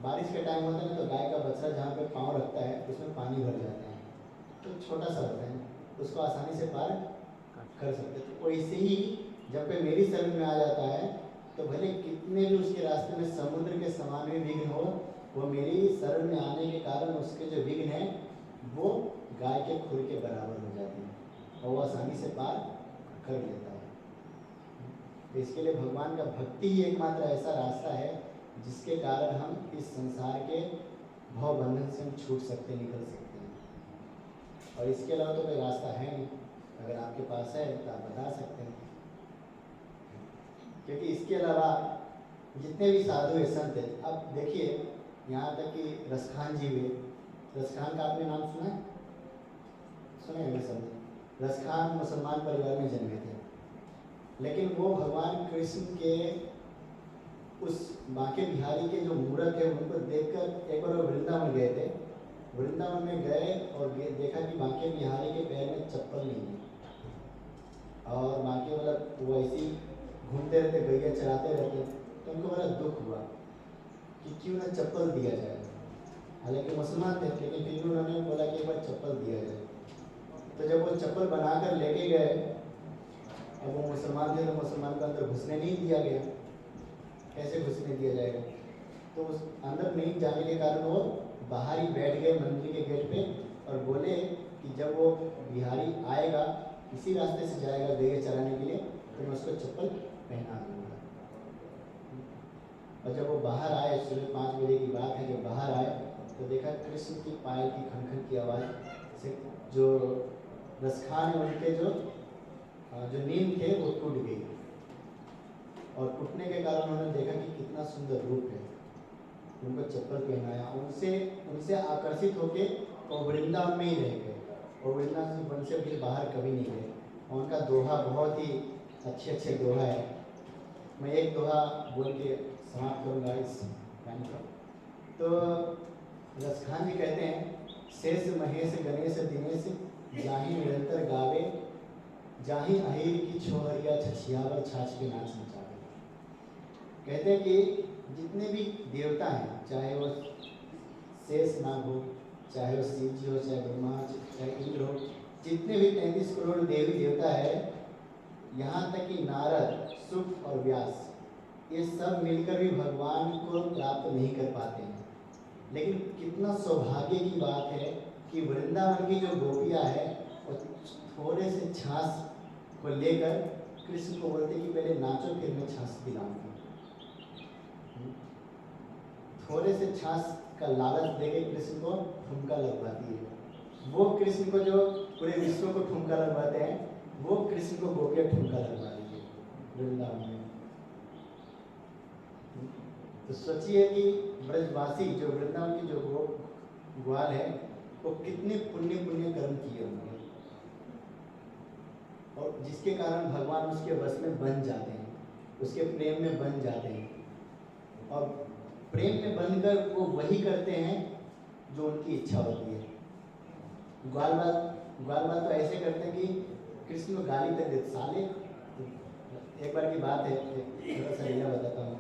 बारिश का टाइम होता है ना, तो गाय का बछड़ा जहाँ पे पाँव रखता है उसमें पानी भर जाता है, तो छोटा सा होता है, उसको आसानी से पार कर सकते हैं। तो वैसे ही जब पे मेरी शरण में आ जाता है तो भले कितने भी उसके रास्ते में समुद्र के समान भी विघ्न हो, वो मेरी शरण में आने के कारण उसके जो विघ्न है वो गाय के खुर के बराबर हो जाते हैं और वो आसानी से पार कर लेता है। तो इसके लिए भगवान का भक्ति ही एकमात्र ऐसा रास्ता है जिसके कारण हम इस संसार के भव बंधन से हम छूट सकते, निकल सकते हैं। और इसके अलावा तो कोई रास्ता है नहीं। अगर आपके पास है तो आप बता सकते हैं, क्योंकि इसके अलावा जितने भी साधु है, संत है, अब देखिए यहाँ तक कि रसखान जी हुए। रसखान का आपने नाम सुना है? सुने होंगे सब। रसखान मुसलमान परिवार में जन्मे थे, लेकिन वो भगवान कृष्ण के उस बांके बिहारी के जो मूर्त है उनको देखकर एक बार वो वृंदावन गए थे। वृंदावन में गए और देखा कि बांके बिहारी के पैर में चप्पल नहीं है, और बांके मतलब वो ऐसे ही घूमते रहते, गैया चराते रहते। तो उनको बड़ा दुख हुआ कि क्यों ना चप्पल दिया जाए। हालांकि मुसलमान थे, लेकिन फिर भी उन्होंने बोला कि एक बार चप्पल दिया जाए। तो जब वो चप्पल बनाकर लेके गए, अब वो मुसलमान थे तो मुसलमान को अंदर घुसने नहीं दिया गया। कैसे घुसने दिया जाएगा? तो उस अंदर नहीं जाने के कारण वो बाहर ही बैठ गए मंदिर के गेट पे और बोले कि जब वो बिहारी आएगा, इसी रास्ते से जाएगा गैया चराने के लिए, तो मैं उसको चप्पल पहना दूंगा। और जब वो बाहर आए, सुबह 5 बजे की बात है, जब बाहर आए तो देखा कृष्ण की पायल की खनखन की आवाज़ से जो रसखान है उनके जो नींद थे वो टूट गई। और टूटने के कारण उन्होंने देखा कि कितना सुंदर रूप है, उनको चप्पल पहनाया। उनसे आकर्षित होके वो वृंदावन में ही रह गए, और वृंदावन से फिर बाहर कभी नहीं गए। और उनका दोहा बहुत ही अच्छे दोहा है। मैं एक दोहा बोल के समाप्त करूँगा इस गाने को। तो रसखान जी कहते हैं, शेष महेश गणेश दिनेश जाही निरंतर गावे, जाही अहिर की छोहरिया छछियावर छाछ के नाच नचावे। कहते हैं कि जितने भी देवता हैं, चाहे वो शेष नाग हो, चाहे वो शिव जी हो, चाहे ब्रह्मा, चाहे इंद्र हो, जितने भी 33 करोड़ देवी देवता है, यहाँ तक कि नारद, शुक और व्यास, ये सब मिलकर भी भगवान को प्राप्त नहीं कर पाते हैं। लेकिन कितना सौभाग्य की बात है कि वृंदावन की जो गोपियाँ है वो थोड़े से छाछ को लेकर कृष्ण को बोलते कि पहले नाचो फिर मैं छाछ दिलाऊंगी। थोड़े से छाछ का लालच देके कृष्ण को ठुमका लगवाती है। वो कृष्ण को जो पूरे विश्व को ठुमका लगवाते हैं, वो कृष्ण को गोपियाँ ठुमका लगवा रही है वृंदावन में। तो सोचिए कि ब्रजवासी जो वृंदावन की जो ग्वाल है, वो कितने पुण्य कर्म किए होंगे, और जिसके कारण भगवान उसके वश में बन जाते हैं, उसके प्रेम में बन जाते हैं। और प्रेम में बनकर वो वही करते हैं जो उनकी इच्छा होती है। ग्वाल तो ऐसे करते हैं कि कृष्ण को गाली तक देते, साले। एक बार की बात है, थोड़ा सा लीला बताता हूँ।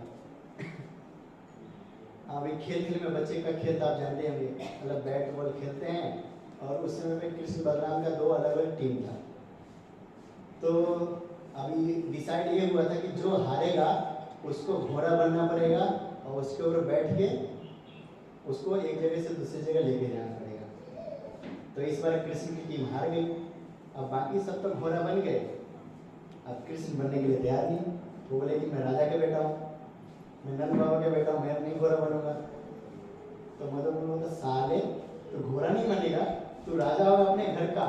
अभी खेल में बच्चे का खेल तो आप जानते हैं, मतलब बैट बॉल खेलते हैं, और उस समय में कृष्ण बलराम का 2 अलग टीम था। तो अभी डिसाइड ये हुआ था कि जो हारेगा उसको घोड़ा बनना पड़ेगा, और उसके ऊपर बैठ के उसको एक जगह से दूसरी जगह लेके जाना पड़ेगा। तो इस बार कृष्ण की टीम हार गई। अब बाकी सब तो घोड़ा बन गए, अब कृष्ण बनने के लिए तैयार नहीं। वो बोले कि मैं राजा का बेटा हूँ, मैं नंद बाबा का बेटा हूँ, मैं नहीं घोड़ा बनूंगा। तो मदन बोला, साले तो घोड़ा नहीं बनेगा, तू राजा होगा अपने घर का,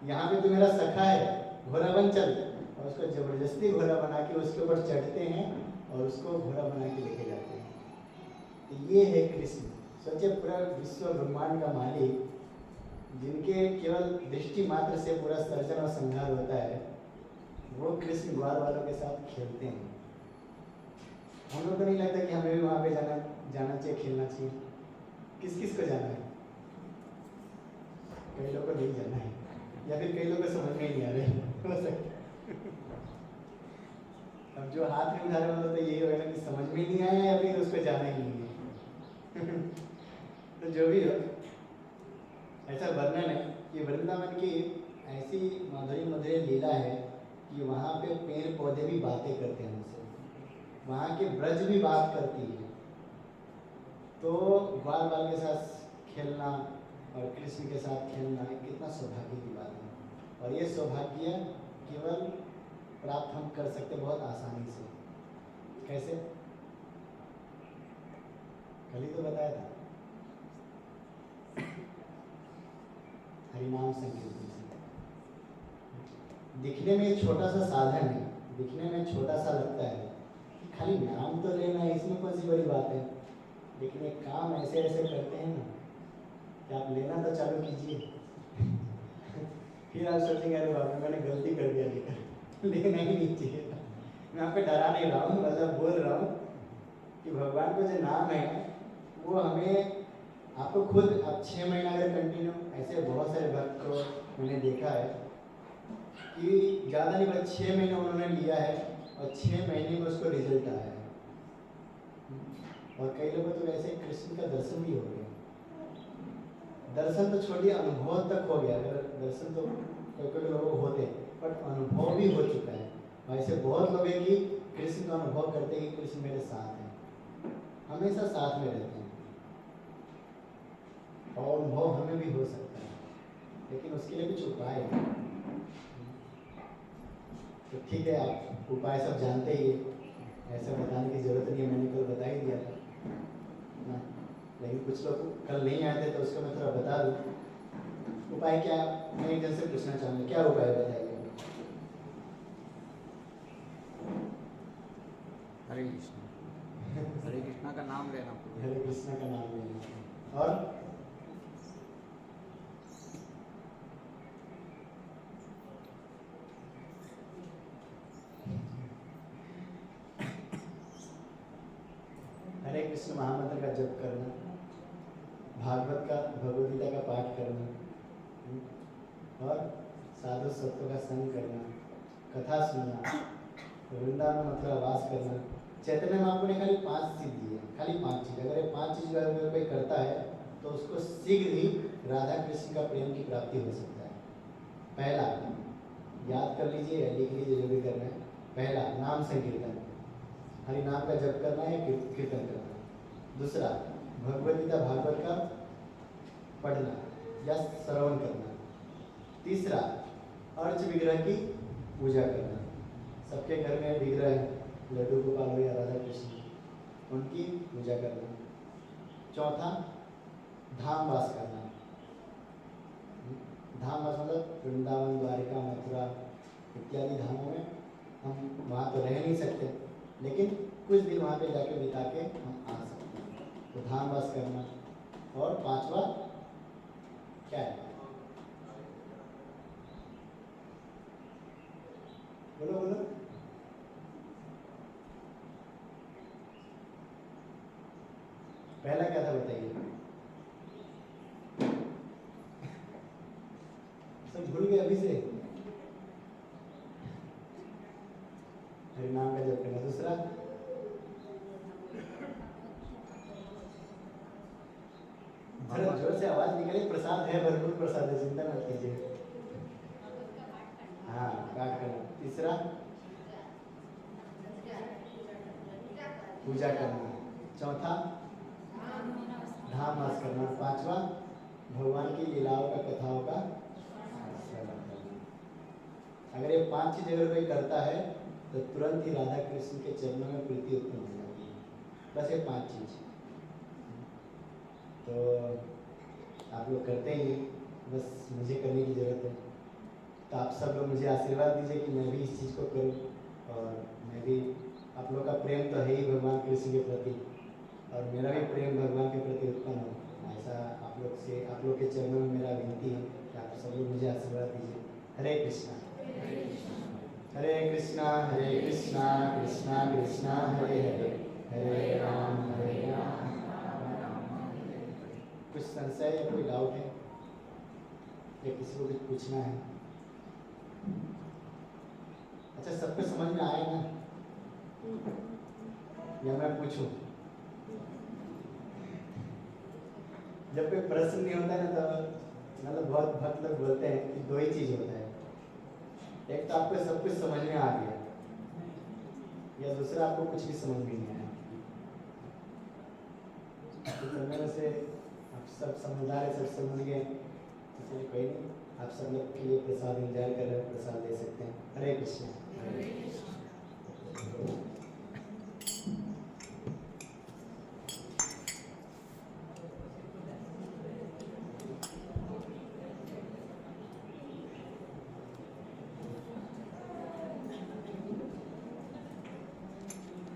यहाँ पे तू मेरा सखा है, घोड़ा बन चल। और उसको जबरदस्ती घोड़ा बना के उसके ऊपर चढ़ते हैं और उसको घोड़ा बना के लेके जाते हैं। तो ये है कृष्ण। सोचिए, पूरा विश्व ब्रह्मांड का मालिक, जिनके केवल दृष्टि मात्र से पूरा सर्जन और संहार होता है, वो कृष्ण ग्वाल वालों के साथ खेलते हैं। हम लोग को नहीं लगता कि हमें भी वहाँ पे जाना चाहिए, खेलना चाहिए। किस को जाना है? कई लोगों को नहीं जाना है, या फिर कई लोगों को समझ में नहीं आ रहे हो सकता। अब जो हाथ में उठा रहे हो तो यही होगा कि समझ में नहीं आया, या फिर उसको जाना ही नहीं है। तो जो भी हो, ऐसा वर्णन है कि वृंदावन की ऐसी मधुरी लीला है कि वहाँ पे पेड़ पौधे भी बातें करते हैं हमसे, वहाँ के ब्रज भी बात करती है। तो ग्वाल बाल के साथ खेलना और कृष्ण के साथ खेलना कितना सौभाग्य की बात है। और ये सौभाग्य केवल प्राप्त हम कर सकते बहुत आसानी से। कैसे? कल ही तो बताया था, हरिनाम संकीर्तन से। दिखने में छोटा सा साधन है, दिखने में छोटा सा लगता है कि खाली नाम तो लेना है, इसमें कौन सी बड़ी बात है। लेकिन एक काम ऐसे ऐसे करते हैं ना कि आप लेना तो चालू कीजिए फिर आप सोचेंगे अरे बाप रे मैंने गलती कर दिया लेकर लेना ही नहीं चाहिए। मैं आपको डरा नहीं रहा हूँ, मतलब बोल रहा हूँ कि भगवान को जो नाम है वो हमें, आपको खुद अब 6 महीना अगर कंटिन्यू, ऐसे बहुत सारे भक्त को मैंने देखा है कि ज़्यादा नहीं बस 6 महीने उन्होंने लिया है और 6 महीने में उसको रिजल्ट आया है। और कई लोगों तो वैसे कृष्ण का दर्शन भी हो गया। दर्शन तो छोड़िए, अनुभव तक हो गया। अगर दर्शन तो कोई कोई लोगों को होते हैं, बट अनुभव भी हो चुका है। वैसे बहुत लोग हैं कि कृष्ण का अनुभव करते हैं कि कृष्ण मेरे साथ हैं, हमेशा साथ में रहते हैं, और अनुभव हमें भी हो सकता है, लेकिन उसके लिए कुछ उपाय है। तो ठीक है, आप उपाय सब जानते ही है, ऐसा बताने की जरूरत नहीं है, मैंने कल बता ही दिया था ना। लेकिन कुछ लोग कल नहीं आए थे तो उसको मैं थोड़ा बता दूँ। उपाय क्या, मैं एक जन से पूछना चाहूँगा, क्या उपाय बताइए? हरे कृष्ण, हरे कृष्णा का नाम लेना पूरा। हरे कृष्णा का नाम लेना, और हरे कृष्ण महामंत्र का जप करना, भागवत का, भगवद गीता का पाठ करना, और साधु संतों का संग करना, कथा सुनना, वृंदावन मथुरा वास करना। चैतन्य महाप्रभु ने खाली 5 चीज दी है, खाली 5 चीज। अगर ये 5 चीज अगर कोई करता है तो उसको शीघ्र ही राधा कृष्ण का प्रेम की प्राप्ति हो सकता है। पहला, याद कर लीजिए या लिख लीजिए जो भी करना है। पहला, नाम संकीर्तन, हरि नाम का जप करना है, कीर्तन करना। दूसरा, भगवद गीता भागवत का पढ़ना या श्रवण करना। तीसरा, अर्च विग्रह की पूजा करना। सबके घर में विग्रह है, लड्डू गोपाल हो या राधा कृष्ण, उनकी पूजा करना। चौथा, धाम वास करना। धाम वास मतलब वृंदावन, द्वारिका, मथुरा इत्यादि धामों में हम वहाँ तो रह नहीं सकते, लेकिन कुछ दिन वहाँ पे जाके बिता के हम आ सकते हैं, तो धाम वास करना। और 5वां क्या है? बोलो बोलो। पहला क्या था बताइए? सब भूल गए अभी से? हरि नाम का जप करना। दूसरा, थोड़ा जोर से आवाज निकले, प्रसाद है, भरपूर प्रसाद है, चिंता मत कीजिए। हाँ, पाठ करना। तीसरा, पूजा करना। चौथा, धाम वास करना। 5वां, भगवान की लीलाओं का, कथाओं का श्रवण करना। अगर ये 5 चीज अगर कोई करता है तो तुरंत ही राधा कृष्ण के चरणों में प्रीति उत्पन्न हो जाती है। बस ये 5 चीज तो आप लोग करते ही, बस मुझे करने की जरूरत है। तो आप सब लोग मुझे आशीर्वाद दीजिए कि मैं भी इस चीज़ को करूं, और मैं भी, आप लोग का प्रेम तो है ही भगवान कृष्ण के प्रति, और मेरा भी प्रेम भगवान के प्रति उत्पन्न हो। ऐसा आप लोग से, आप लोग के चरणों में मेरा विनती है कि आप सब लोग मुझे आशीर्वाद दीजिए। हरे कृष्णा हरे कृष्णा कृष्णा कृष्णा हरे हरे, हरे राम कुछ संशय या कोई डाउट है या किसी को कुछ पूछना है? अच्छा, सबको समझ में आए ना, या मैं पूछूं? जब कोई प्रश्न नहीं होता ना तो मतलब बहुत भक्त लोग बोलते हैं कि 2 ही चीज होता है, एक तो आपको सब कुछ समझ में आ गया, या दूसरा आपको कुछ भी समझ में नहीं आया। तो मेरे से आप सब समझदार है, सब समझ गए, इसलिए कोई नहीं, आप सब लोग के लिए प्रसाद इंतजार कर रहे हैं, प्रसाद दे सकते हैं। हरे कृष्ण। हरे कृष्ण।